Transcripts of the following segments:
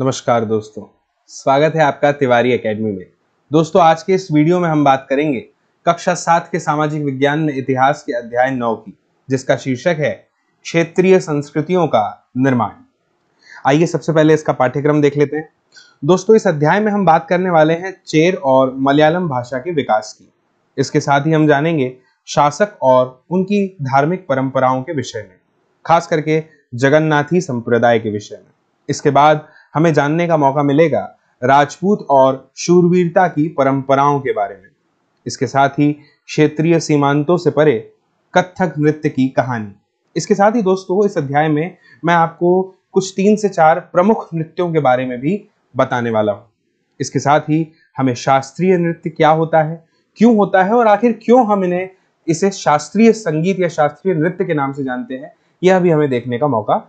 नमस्कार दोस्तों, स्वागत है आपका तिवारी एकेडमी में। दोस्तों, आज के इस वीडियो में हम बात करेंगे कक्षा 7 के सामाजिक विज्ञान में इतिहास के अध्याय 9 की, जिसका शीर्षक है क्षेत्रीय संस्कृतियों का निर्माण। आइए सबसे पहले इसका पाठ्यक्रम देख लेते हैं। दोस्तों, इस अध्याय में हम बात करने वाले हैं चेर और मलयालम भाषा के विकास की। इसके साथ ही हम जानेंगे शासक और उनकी धार्मिक परंपराओं के विषय में, खास करके जगन्नाथी संप्रदाय के विषय में। इसके बाद हमें जानने का मौका मिलेगा राजपूत और शूरवीरता की परंपराओं के बारे में। इसके साथ ही क्षेत्रीय सीमांतों से परे कथक नृत्य की कहानी। इसके साथ ही दोस्तों, इस अध्याय में मैं आपको कुछ 3 से 4 प्रमुख नृत्यों के बारे में भी बताने वाला हूं। इसके साथ ही हमें शास्त्रीय नृत्य क्या होता है, क्यों होता है और आखिर क्यों हम इसे शास्त्रीय संगीत या शास्त्रीय नृत्य के नाम से जानते हैं, यह भी हमें देखने का मौका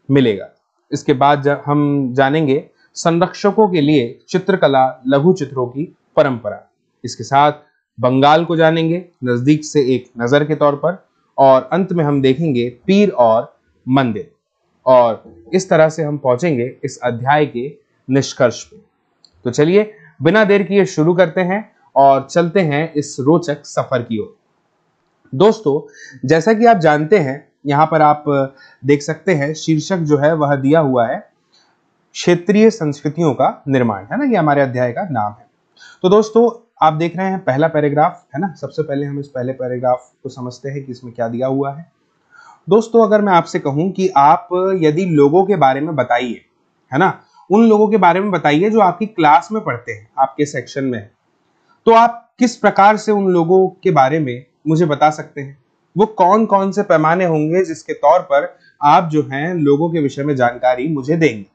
मिलेगा। इसके बाद हम जानेंगे संरक्षकों के लिए चित्रकला लघु चित्रों की परंपरा। इसके साथ बंगाल को जानेंगे नजदीक से एक नजर के तौर पर, और अंत में हम देखेंगे पीर और मंदिर। और इस तरह से हम पहुंचेंगे इस अध्याय के निष्कर्ष पे। तो चलिए बिना देर किए शुरू करते हैं और चलते हैं इस रोचक सफर की ओर। दोस्तों, जैसा कि आप जानते हैं, यहाँ पर आप देख सकते हैं शीर्षक जो है वह दिया हुआ है क्षेत्रीय संस्कृतियों का निर्माण, है ना। ये हमारे अध्याय का नाम है। तो दोस्तों, आप देख रहे हैं पहला पैराग्राफ, है ना। सबसे पहले हम इस पहले पैराग्राफ को समझते हैं कि इसमें क्या दिया हुआ है। दोस्तों, अगर मैं आपसे कहूं कि आप यदि लोगों के बारे में बताइए, है ना, उन लोगों के बारे में बताइए जो आपकी क्लास में पढ़ते हैं, आपके सेक्शन में है, तो आप किस प्रकार से उन लोगों के बारे में मुझे बता सकते हैं? वो कौन कौन से पैमाने होंगे जिसके तौर पर आप जो हैं लोगों के विषय में जानकारी मुझे देंगे?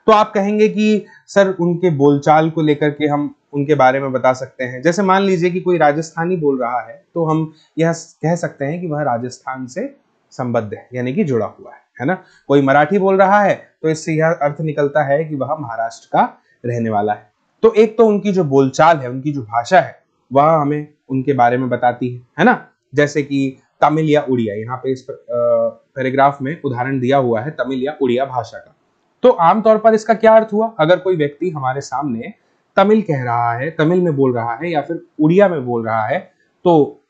तो आप कहेंगे कि सर, उनके बोलचाल को लेकर के हम उनके बारे में बता सकते हैं। जैसे मान लीजिए कि कोई राजस्थानी बोल रहा है, तो हम यह कह सकते हैं कि वह राजस्थान से संबद्ध है, यानी कि जुड़ा हुआ है ना। कोई मराठी बोल रहा है, तो इससे यह अर्थ निकलता है कि वह महाराष्ट्र का रहने वाला है। तो एक तो उनकी जो बोलचाल है, उनकी जो भाषा है, वह हमें उनके बारे में बताती है ना। जैसे कि तमिल या उड़िया, यहाँ पे इस पैराग्राफ में उदाहरण दिया हुआ है तमिल या उड़िया भाषा का। तो आमतौर पर इसका क्या अर्थ हुआ? अगर कोई व्यक्ति हमारे सामने तमिल कह रहा है, तमिल में बोल रहा है या फिर उड़िया में बोल रहा है, तो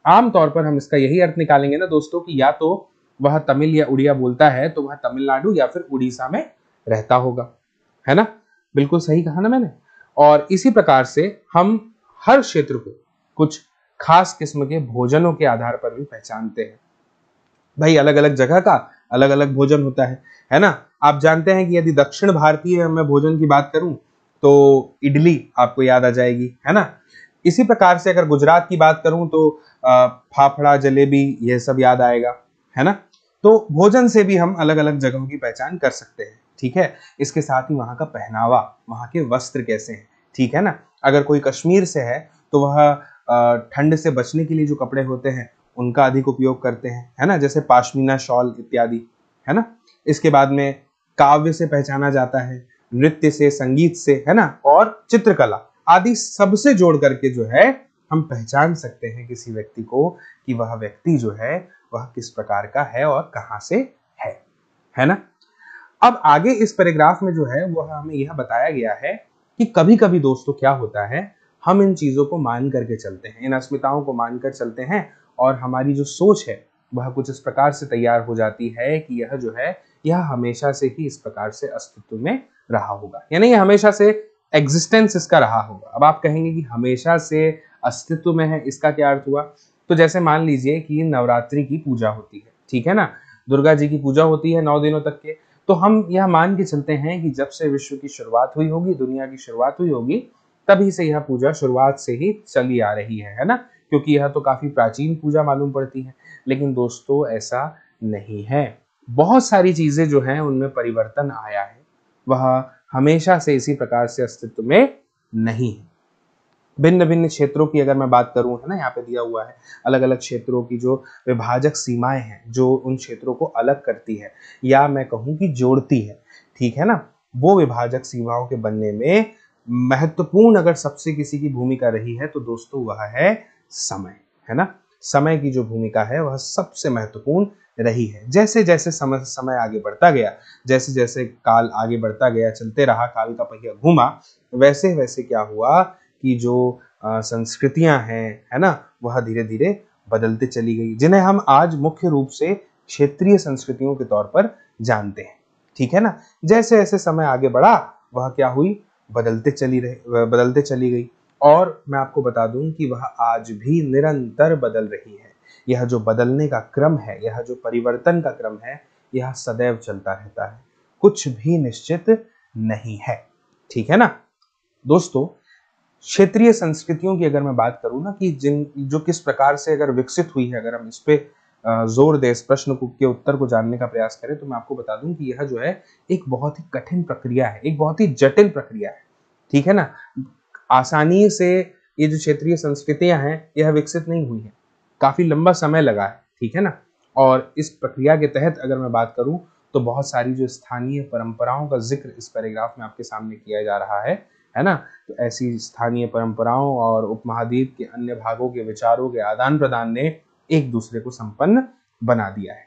आमतौर पर हम इसका यही अर्थ निकालेंगे ना दोस्तों कि या तो वह तमिल या उड़िया बोलता है तो वह तमिलनाडु या फिर उड़ीसा में रहता होगा, है ना। बिल्कुल सही कहा ना मैंने। और इसी प्रकार से हम हर क्षेत्र को कुछ खास किस्म के भोजनों के आधार पर भी पहचानते हैं। भाई, अलग अलग जगह का अलग अलग भोजन होता है ना। आप जानते हैं कि यदि दक्षिण भारतीय मैं भोजन की बात करूं तो इडली आपको याद आ जाएगी, है ना। इसी प्रकार से अगर गुजरात की बात करूं तो फाफड़ा, जलेबी, यह सब याद आएगा, है ना। तो भोजन से भी हम अलग अलग जगहों की पहचान कर सकते हैं, ठीक है। इसके साथ ही वहां का पहनावा, वहां के वस्त्र कैसे हैं, ठीक है ना। अगर कोई कश्मीर से है तो वह ठंड से बचने के लिए जो कपड़े होते हैं उनका अधिक उपयोग करते हैं, है ना, जैसे पाशमीना शॉल इत्यादि, है ना। इसके बाद में काव्य से पहचाना जाता है, नृत्य से, संगीत से, है ना, और चित्रकला आदि सबसे जोड़ करके जो है हम पहचान सकते हैं किसी व्यक्ति को कि वह व्यक्ति जो है वह किस प्रकार का है और कहां से है ना। अब आगे इस पैराग्राफ में जो है वह हमें यह बताया गया है कि कभी कभी दोस्तों क्या होता है, हम इन चीजों को मान करके चलते हैं, इन अस्मिताओं को मानकर चलते हैं, और हमारी जो सोच है वह कुछ इस प्रकार से तैयार हो जाती है कि यह जो है यह हमेशा से ही इस प्रकार से अस्तित्व में रहा होगा, यानी यह हमेशा से एग्जिस्टेंस इसका रहा होगा। अब आप कहेंगे कि हमेशा से अस्तित्व में है, इसका क्या अर्थ हुआ? तो जैसे मान लीजिए कि नवरात्रि की पूजा होती है, ठीक है ना, दुर्गा जी की पूजा होती है 9 दिनों तक के, तो हम यह मान के चलते हैं कि जब से विश्व की शुरुआत हुई होगी, दुनिया की शुरुआत हुई होगी, तभी से यह पूजा शुरुआत से ही चली आ रही है ना, क्योंकि यह तो काफी प्राचीन पूजा मालूम पड़ती है। लेकिन दोस्तों, ऐसा नहीं है। बहुत सारी चीजें जो हैं उनमें परिवर्तन आया है, वह हमेशा से इसी प्रकार से अस्तित्व में नहीं है। भिन्न भिन्न क्षेत्रों की अगर मैं बात करूं, है ना, यहाँ पे दिया हुआ है अलग अलग क्षेत्रों की जो विभाजक सीमाएं हैं, जो उन क्षेत्रों को अलग करती है या मैं कहूं कि जोड़ती है, ठीक है ना। वो विभाजक सीमाओं के बनने में महत्वपूर्ण अगर सबसे किसी की भूमिका रही है तो दोस्तों वह है समय, है ना। समय की जो भूमिका है वह सबसे महत्वपूर्ण रही है। जैसे जैसे समय आगे बढ़ता गया, जैसे जैसे काल आगे बढ़ता गया, चलते रहा, काल का पहिया घूमा, वैसे वैसे क्या हुआ कि जो संस्कृतियां हैं, है ना, वह धीरे धीरे बदलते चली गई, जिन्हें हम आज मुख्य रूप से क्षेत्रीय संस्कृतियों के तौर पर जानते हैं। ठीक है ना। जैसे जैसे समय आगे बढ़ा, वह क्या हुई, बदलते चली गई। और मैं आपको बता दूं कि वह आज भी निरंतर बदल रही है। यह जो बदलने का क्रम है, यह जो परिवर्तन का क्रम है, यह सदैव चलता रहता है, कुछ भी निश्चित नहीं है। ठीक है ना दोस्तों। क्षेत्रीय संस्कृतियों की अगर मैं बात करूं ना, कि जो किस प्रकार से अगर विकसित हुई है, अगर हम इस पे जोर दे, इस प्रश्न के उत्तर को जानने का प्रयास करें, तो मैं आपको बता दूं कि यह जो है एक बहुत ही कठिन प्रक्रिया है, एक बहुत ही जटिल प्रक्रिया है। ठीक है ना। आसानी से ये जो क्षेत्रीय संस्कृतियां हैं, यह विकसित नहीं हुई है, काफी लंबा समय लगा है। ठीक है ना। और इस प्रक्रिया के तहत अगर मैं बात करूं, तो बहुत सारी जो स्थानीय परंपराओं का जिक्र इस पैराग्राफ में आपके सामने किया जा रहा है ना। तो ऐसी स्थानीय परंपराओं और उपमहाद्वीप के अन्य भागों के विचारों के आदान प्रदान ने एक दूसरे को संपन्न बना दिया है।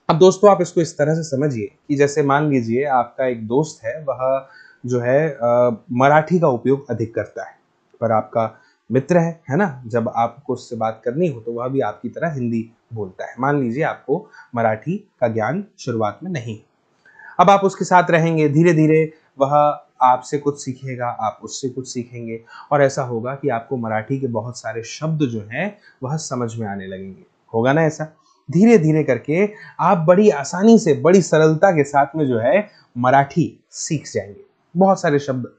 अब दोस्तों आप इसको इस तरह से समझिए कि जैसे मान लीजिए आपका एक दोस्त है, वह जो है मराठी का उपयोग अधिक करता है, पर आपका मित्र है ना, जब आपको उससे बात करनी हो तो वह भी आपकी तरह हिंदी बोलता है। मान लीजिए आपको मराठी का ज्ञान शुरुआत में नहीं, अब आप उसके साथ रहेंगे, धीरे धीरे वह आपसे कुछ सीखेगा, आप उससे कुछ सीखेंगे, और ऐसा होगा कि आपको मराठी के बहुत सारे शब्द जो हैं वह समझ में आने लगेंगे। होगा ना ऐसा। धीरे धीरे करके आप बड़ी आसानी से, बड़ी सरलता के साथ में जो है मराठी सीख जाएंगे। बहुत सारे शब्द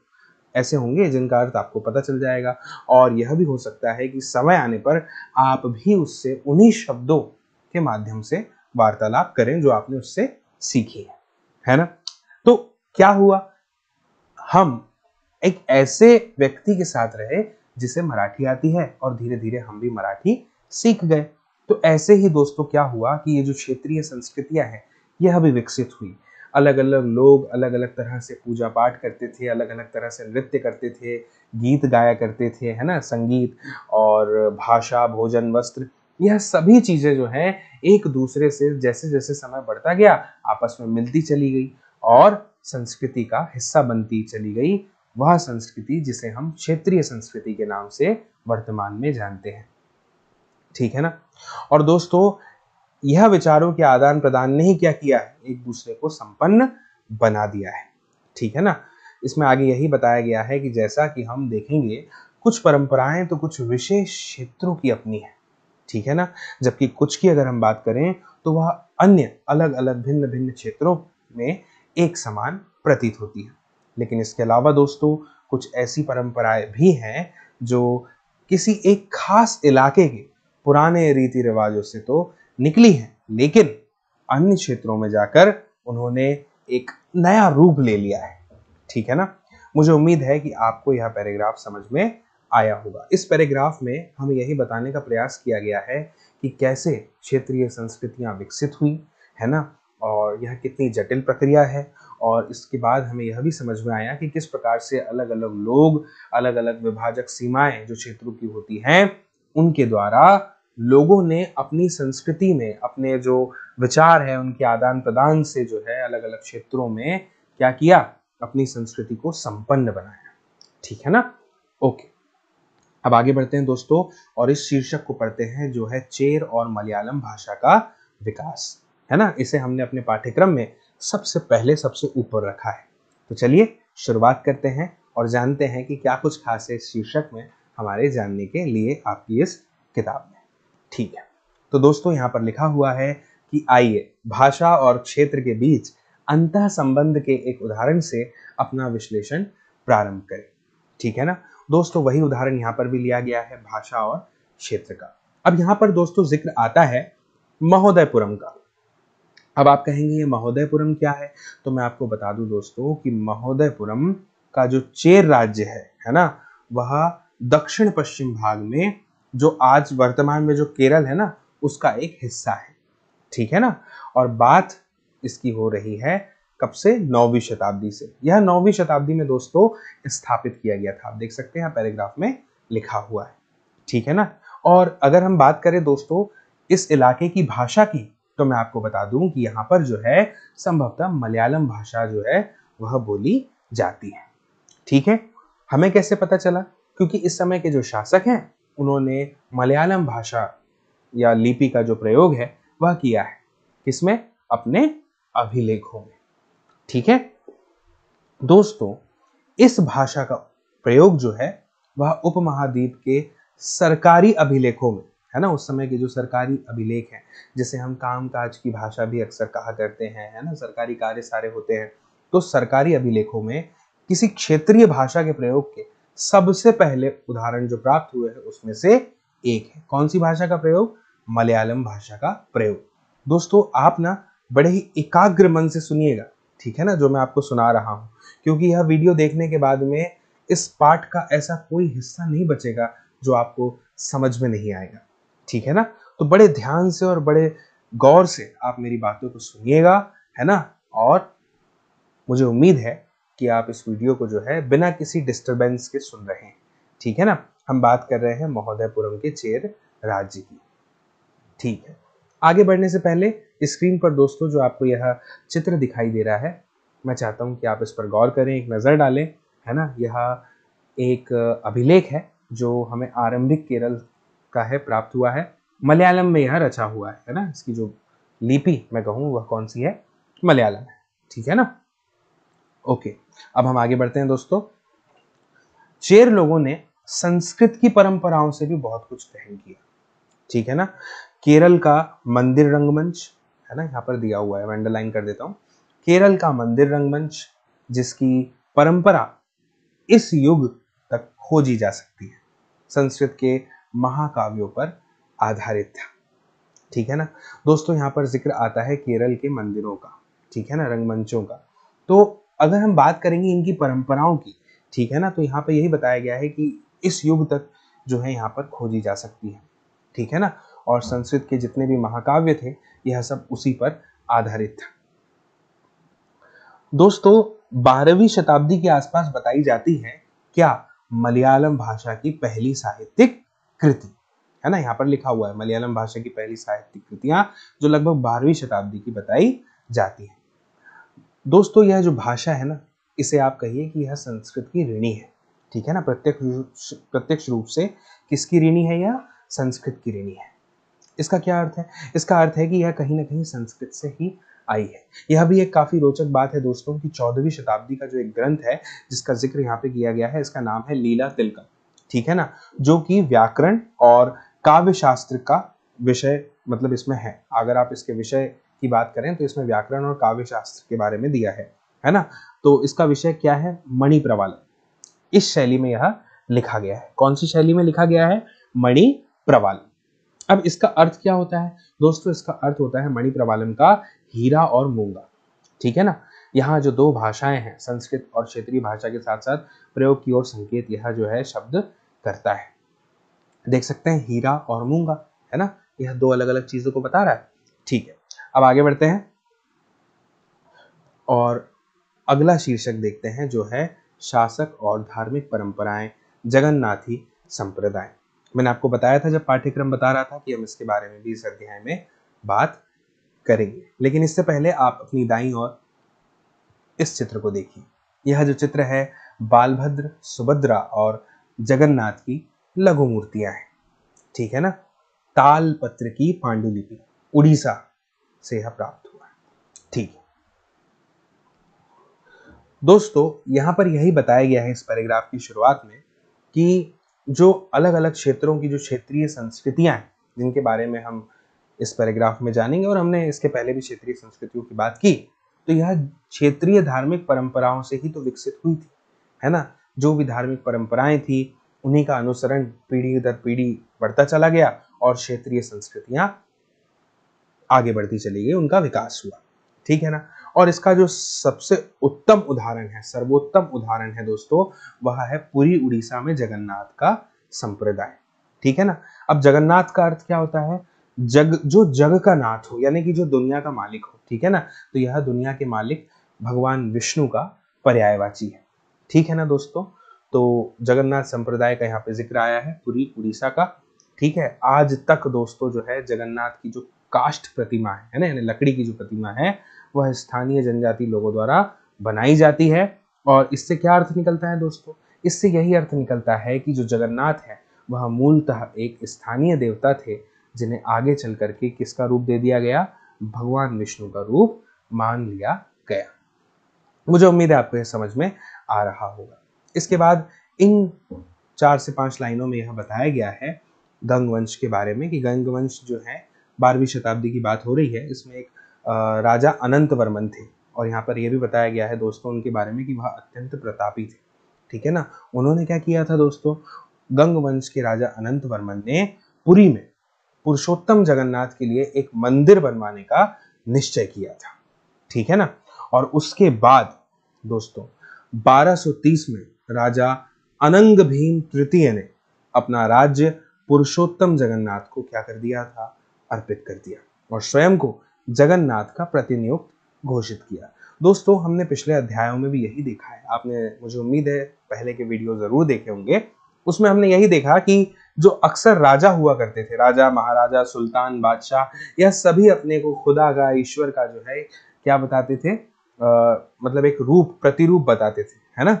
ऐसे होंगे जिनका अर्थ आपको पता चल जाएगा, और यह भी हो सकता है कि समय आने पर आप भी उससे उन्हीं शब्दों के माध्यम से वार्तालाप करें जो आपने उससे सीखी है ना। तो क्या हुआ, हम एक ऐसे व्यक्ति के साथ रहे जिसे मराठी आती है, और धीरे धीरे हम भी मराठी सीख गए। तो ऐसे ही दोस्तों क्या हुआ कि ये जो क्षेत्रीय संस्कृतियां हैं, यह भी विकसित हुई। अलग अलग लोग अलग अलग तरह से पूजा पाठ करते थे, अलग अलग तरह से नृत्य करते थे, गीत गाया करते थे, है ना। संगीत और भाषा, भोजन, वस्त्र, यह सभी चीजें जो हैं एक दूसरे से जैसे जैसे समय बढ़ता गया आपस में मिलती चली गई, और संस्कृति का हिस्सा बनती चली गई। वह संस्कृति जिसे हम क्षेत्रीय संस्कृति के नाम से वर्तमान में जानते हैं। ठीक है ना। और दोस्तों यह विचारों के आदान प्रदान ने ही क्या किया है, एक दूसरे को संपन्न बना दिया है। ठीक है ना। इसमें आगे यही बताया गया है कि जैसा कि हम देखेंगे, कुछ परंपराएं तो कुछ विशेष क्षेत्रों की अपनी है। ठीक है ना। जबकि कुछ की अगर हम बात करें तो वह अन्य अलग अलग भिन्न भिन्न क्षेत्रों में एक समान प्रतीत होती है। लेकिन इसके अलावा दोस्तों कुछ ऐसी परंपराएं भी हैं जो किसी एक खास इलाके के पुराने रीति रिवाजों से तो निकली हैं, लेकिन अन्य क्षेत्रों में जाकर उन्होंने एक नया रूप ले लिया है। ठीक है ना। मुझे उम्मीद है कि आपको यह पैराग्राफ समझ में आया होगा। इस पैराग्राफ में हमें यही बताने का प्रयास किया गया है कि कैसे क्षेत्रीय संस्कृतियां विकसित हुई, है ना, और यह कितनी जटिल प्रक्रिया है। और इसके बाद हमें यह भी समझ में आया कि किस प्रकार से अलग अलग लोग, अलग अलग विभाजक सीमाएं जो क्षेत्रों की होती हैं, उनके द्वारा लोगों ने अपनी संस्कृति में अपने जो विचार है उनके आदान प्रदान से जो है अलग अलग क्षेत्रों में क्या किया, अपनी संस्कृति को संपन्न बनाया। ठीक है ना। ओके, अब आगे बढ़ते हैं दोस्तों, और इस शीर्षक को पढ़ते हैं जो है चेर और मलयालम भाषा का विकास, है ना। इसे हमने अपने पाठ्यक्रम में सबसे पहले सबसे ऊपर रखा है। तो चलिए शुरुआत करते हैं और जानते हैं कि क्या कुछ खास है इस शीर्षक में हमारे जानने के लिए आपकी इस किताब में। ठीक है, तो दोस्तों यहाँ पर लिखा हुआ है कि आइए भाषा और क्षेत्र के बीच अंतः संबंध के एक उदाहरण से अपना विश्लेषण प्रारंभ करें। ठीक है ना दोस्तों, वही उदाहरण यहाँ पर भी लिया गया है, भाषा और क्षेत्र का। अब यहाँ पर दोस्तों जिक्र आता है महोदयपुरम का। अब आप कहेंगे ये महोदयपुरम क्या है, तो मैं आपको बता दूं दोस्तों कि महोदयपुरम का जो चेर राज्य है ना, वह दक्षिण पश्चिम भाग में, जो आज वर्तमान में जो केरल है ना, उसका एक हिस्सा है। ठीक है ना। और बात इसकी हो रही है कब से, 9वीं शताब्दी से। यह 9वीं शताब्दी में दोस्तों स्थापित किया गया था। आप देख सकते हैं पैराग्राफ में लिखा हुआ है। ठीक है ना। और अगर हम बात करें दोस्तों इस इलाके की भाषा की, तो मैं आपको बता दूं कि यहाँ पर जो है संभवतः मलयालम भाषा जो है वह बोली जाती है। ठीक है, हमें कैसे पता चला? क्योंकि इस समय के जो शासक हैं उन्होंने मलयालम भाषा या लिपि का जो प्रयोग है वह किया है। किसमें? अपने अभिलेखों में। ठीक है दोस्तों, इस भाषा का प्रयोग जो है वह उपमहाद्वीप के सरकारी अभिलेखों में, है ना, उस समय के जो सरकारी अभिलेख हैं, जिसे हम कामकाज की भाषा भी अक्सर कहा करते हैं, है ना, सरकारी कार्य सारे होते हैं, तो सरकारी अभिलेखों में किसी क्षेत्रीय भाषा के प्रयोग के सबसे पहले उदाहरण जो प्राप्त हुए हैं उसमें से एक है। कौन सी भाषा का प्रयोग? मलयालम भाषा का प्रयोग। दोस्तों आप ना बड़े ही एकाग्र मन से सुनिएगा, ठीक है ना, जो मैं आपको सुना रहा हूं, क्योंकि यह वीडियो देखने के बाद में इस पाठ का ऐसा कोई हिस्सा नहीं बचेगा जो आपको समझ में नहीं आएगा। ठीक है ना, तो बड़े ध्यान से और बड़े गौर से आप मेरी बातों को सुनिएगा, है ना, और मुझे उम्मीद है कि आप इस वीडियो को जो है बिना किसी डिस्टरबेंस के सुन रहे हैं। ठीक है ना, हम बात कर रहे हैं महोदयपुरम के चेर राज्य की। ठीक है, आगे बढ़ने से पहले स्क्रीन पर दोस्तों जो आपको यह चित्र दिखाई दे रहा है, मैं चाहता हूं कि आप इस पर गौर करें, एक नज़र डालें, है ना। यह एक अभिलेख है जो हमें आरंभिक केरल का है, प्राप्त हुआ है, मलयालम में यह रचा हुआ है ना। इसकी जो लिपि मैं कहूँ वह कौन सी है? मलयालम है। ठीक है ना, ओके। अब हम आगे बढ़ते हैं दोस्तों। चेर लोगों ने संस्कृत की परंपराओं से भी बहुत कुछ ग्रहण किया। ठीक है ना, केरल का मंदिर रंगमंच, है ना, यहाँ पर दिया हुआ है, मैं अंडरलाइन कर देता हूँ। केरल का मंदिर रंगमंच जिसकी परंपरा इस युग तक खोजी जा सकती है, संस्कृत के महाकाव्यों पर आधारित था। ठीक है ना दोस्तों, यहाँ पर जिक्र आता है केरल के मंदिरों का, ठीक है ना, रंगमंचों का। तो अगर हम बात करेंगे इनकी परंपराओं की, ठीक है ना, तो यहाँ पर यही बताया गया है कि इस युग तक जो है यहाँ पर खोजी जा सकती है। ठीक है ना, और संस्कृत के जितने भी महाकाव्य थे यह सब उसी पर आधारित था। दोस्तों 12वीं शताब्दी के आसपास बताई जाती है क्या मलयालम भाषा की पहली साहित्यिक कृति, है ना, यहाँ पर लिखा हुआ है मलयालम भाषा की पहली साहित्यिक कृतियां जो लगभग 12वीं शताब्दी की बताई जाती है। दोस्तों यह जो भाषा है ना, इसे आप कहिए कि यह संस्कृत की ऋणी है। ठीक है ना, प्रत्यक्ष रूप से किसकी ऋणी है? यह संस्कृत की ऋणी है। इसका क्या अर्थ है? इसका अर्थ है कि यह कहीं ना कहीं संस्कृत से ही आई है। यह भी एक काफी रोचक बात है दोस्तों कि 14वीं शताब्दी का जो एक ग्रंथ है जिसका जिक्र यहाँ पे किया गया है, इसका नाम है लीला तिलकम। ठीक है ना, जो कि व्याकरण और काव्य शास्त्र का विषय मतलब इसमें है। अगर आप इसके विषय की बात करें तो इसमें व्याकरण और काव्य शास्त्र के बारे में दिया है ना। तो इसका विषय क्या है? मणि प्रवालम। इस शैली में यह लिखा गया है। कौन सी शैली में लिखा गया है? मणि प्रवालम। अब इसका अर्थ क्या होता है दोस्तों? इसका अर्थ होता है मणि प्रवालम का हीरा और मूंगा। ठीक है ना, यहाँ जो दो भाषाएं हैं, संस्कृत और क्षेत्रीय भाषा के साथ साथ प्रयोग की ओर संकेत यह जो है शब्द करता है। देख सकते हैं हीरा और मूंगा, है ना, यह दो अलग अलग चीजों को बता रहा है। ठीक है, अब आगे बढ़ते हैं और अगला शीर्षक देखते हैं जो है शासक और धार्मिक परंपराएं, जगन्नाथी संप्रदाय। मैंने आपको बताया था जब पाठ्यक्रम बता रहा था कि हम इसके बारे में भी इस अध्याय में बात करेंगे, लेकिन इससे पहले आप अपनी दाईं ओर इस चित्र को देखिए। यह जो चित्र है बालभद्र, सुभद्रा और जगन्नाथ की लघु मूर्तियां हैं। ठीक है ना, तालपत्र की पांडुलिपि, उड़ीसा से यह प्राप्त हुआ है। ठीक है दोस्तों, यहां पर यही बताया गया है इस पैराग्राफ की शुरुआत में कि जो अलग अलग क्षेत्रों की जो क्षेत्रीय संस्कृतियां हैं जिनके बारे में हम इस पैराग्राफ में जानेंगे, और हमने इसके पहले भी क्षेत्रीय संस्कृतियों की बात की, तो यह क्षेत्रीय धार्मिक परंपराओं से ही तो विकसित हुई थी, है ना। जो भी धार्मिक परंपराएं थी उन्हीं का अनुसरण पीढ़ी दर पीढ़ी बढ़ता चला गया और क्षेत्रीय संस्कृतियां आगे बढ़ती चली गई, उनका विकास हुआ। ठीक है ना, और इसका जो सबसे उत्तम उदाहरण है, सर्वोत्तम उदाहरण है दोस्तों, वह है पुरी उड़ीसा में जगन्नाथ का संप्रदाय। ठीक है ना, अब जगन्नाथ का अर्थ क्या होता है? जग, जो जग का नाथ हो, यानी कि जो दुनिया का मालिक हो। ठीक है ना, तो यह दुनिया के मालिक भगवान विष्णु का पर्यायवाची है। ठीक है ना दोस्तों, तो जगन्नाथ संप्रदाय का यहाँ पे जिक्र आया है पुरी उड़ीसा का। ठीक है, आज तक दोस्तों जो है जगन्नाथ की जो काष्ठ प्रतिमा है ना, यानी लकड़ी की जो प्रतिमा है, वह स्थानीय जनजाति लोगों द्वारा बनाई जाती है। और इससे क्या अर्थ निकलता है दोस्तों? इससे यही अर्थ निकलता है कि जो जगन्नाथ है वह मूलतः एक स्थानीय देवता थे, जिन्हें आगे चल करके किसका रूप दे दिया गया? भगवान विष्णु का रूप मान लिया गया। मुझे उम्मीद है आपको यह समझ में आ रहा होगा। इसके बाद इन 4 से 5 लाइनों में यह बताया गया है गंग वंश के बारे में कि गंग वंश जो है 12वीं शताब्दी की बात हो रही है। इसमें एक राजा अनंत वर्मन थे, और यहाँ पर यह भी बताया गया है दोस्तों उनके बारे में कि वह अत्यंत प्रतापी थे। ठीक है ना। उन्होंने क्या किया था दोस्तों? गंग वंश के राजा अनंत वर्मन ने पुरी में पुरुषोत्तम जगन्नाथ के लिए एक मंदिर बनवाने का निश्चय किया था। ठीक है ना। और उसके बाद दोस्तों 1230 में राजा अनंग भीम तृतीय ने अपना राज्य पुरुषोत्तम जगन्नाथ को क्या कर दिया था? अर्पित कर दिया, और स्वयं को जगन्नाथ का प्रतिनियुक्त घोषित किया। दोस्तों हमने पिछले अध्यायों में भी यही देखा है, आपने मुझे उम्मीद है पहले के वीडियो जरूर देखे होंगे। उसमें हमने यही देखा कि जो अक्सर राजा हुआ करते थे, राजा महाराजा सुल्तान बादशाह, यह सभी अपने को खुदा का, ईश्वर का जो है क्या बताते थे? मतलब एक रूप, प्रतिरूप बताते थे, है ना।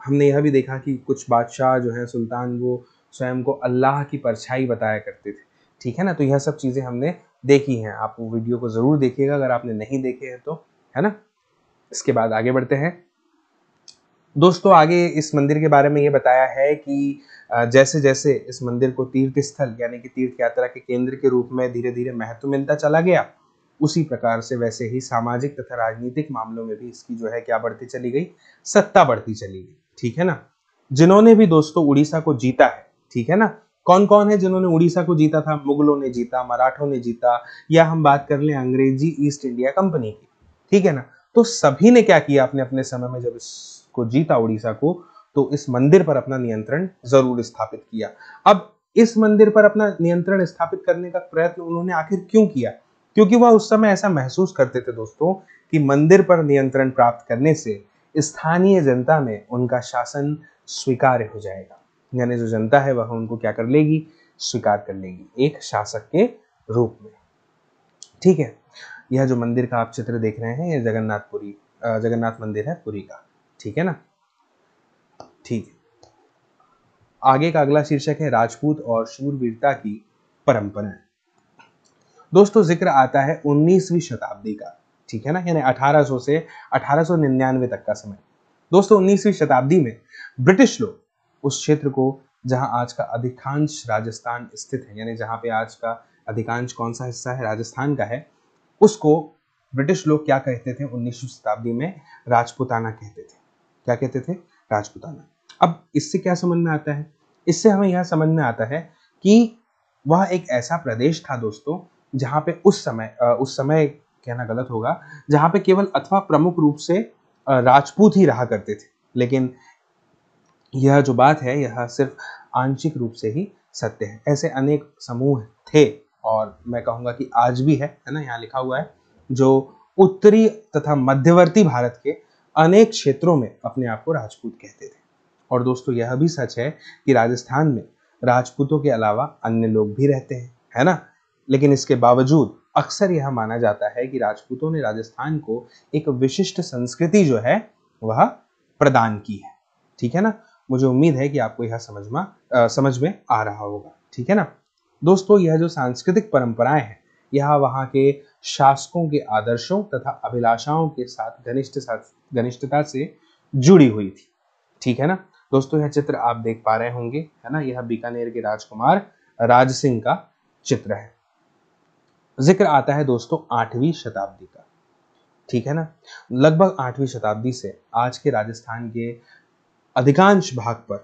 हमने यह भी देखा कि कुछ बादशाह जो है सुल्तान, वो स्वयं को अल्लाह की परछाई बताया करते थे। ठीक है ना। तो यह सब चीजें हमने देखी हैं। आप वो वीडियो को जरूर देखिएगा अगर आपने नहीं देखे हैं तो, है ना। इसके बाद आगे बढ़ते हैं दोस्तों। आगे इस मंदिर के बारे में ये बताया है कि जैसे जैसे इस मंदिर को तीर्थ स्थल यानी कि तीर्थ यात्रा के केंद्र के रूप में धीरे धीरे महत्व मिलता चला गया, उसी प्रकार से वैसे ही सामाजिक तथा राजनीतिक मामलों में भी इसकी जो है क्या बढ़ती चली गई? सत्ता बढ़ती चली गई। ठीक है ना। जिन्होंने भी दोस्तों उड़ीसा को जीता है, ठीक है ना, कौन कौन है जिन्होंने उड़ीसा को जीता था? मुगलों ने जीता, मराठों ने जीता, या हम बात कर लें अंग्रेजी ईस्ट इंडिया कंपनी की। ठीक है ना। तो सभी ने क्या किया अपने अपने समय में, जब इसको जीता उड़ीसा को, तो इस मंदिर पर अपना नियंत्रण जरूर स्थापित किया। अब इस मंदिर पर अपना नियंत्रण स्थापित करने का प्रयत्न उन्होंने आखिर क्यों किया? क्योंकि वह उस समय ऐसा महसूस करते थे दोस्तों कि मंदिर पर नियंत्रण प्राप्त करने से स्थानीय जनता में उनका शासन स्वीकार्य हो जाएगा, यानी जो जनता है वह उनको क्या कर लेगी? स्वीकार कर लेगी एक शासक के रूप में। ठीक है। यह जो मंदिर का आप चित्र देख रहे हैं, यह जगन्नाथ मंदिर है पुरी का। ठीक है ना। ठीक है। आगे का अगला शीर्षक है राजपूत और शूरवीरता की परंपराएं। दोस्तों जिक्र आता है 19वीं शताब्दी का। ठीक है ना, यानी 1800 से 1899 तक का समय। दोस्तों 19वीं शताब्दी में ब्रिटिश लोग उस क्षेत्र को, जहां आज का अधिकांश राजस्थान स्थित है, यानी जहां पे आज का अधिकांश कौन सा हिस्सा है? राजस्थान का है। उसको ब्रिटिश लोग क्या कहते थे 19वीं शताब्दी में? राजपूताना कहते थे। क्या कहते थे? राजपूताना। अब इससे क्या समझ में आता है? इससे हमें यह समझ में आता है कि वह एक ऐसा प्रदेश था दोस्तों जहां पे उस समय कहना गलत होगा, जहां पे केवल अथवा प्रमुख रूप से राजपूत ही रहा करते थे। लेकिन यह जो बात है यह सिर्फ आंशिक रूप से ही सत्य है। ऐसे अनेक समूह थे, और मैं कहूंगा कि आज भी है ना। यहाँ लिखा हुआ है, जो उत्तरी तथा मध्यवर्ती भारत के अनेक क्षेत्रों में अपने आप को राजपूत कहते थे। और दोस्तों यह भी सच है कि राजस्थान में राजपूतों के अलावा अन्य लोग भी रहते हैं, है ना। लेकिन इसके बावजूद अक्सर यह माना जाता है कि राजपूतों ने राजस्थान को एक विशिष्ट संस्कृति जो है वह प्रदान की है। ठीक है ना। मुझे उम्मीद है कि आपको यह समझ में आ रहा होगा। ठीक है ना। दोस्तों यह जो सांस्कृतिक परंपराएं हैं, यह वहां के शासकों के आदर्शों तथा अभिलाषाओं के साथ घनिष्ठता से जुड़ी हुई थी। ठीक है ना। दोस्तों यह चित्र आप देख पा रहे होंगे, है ना। यह बीकानेर के राजकुमार राज सिंह का चित्र है। जिक्र आता है दोस्तों 8वीं शताब्दी का। ठीक है ना। लगभग 8वीं शताब्दी से आज के राजस्थान के अधिकांश भाग पर,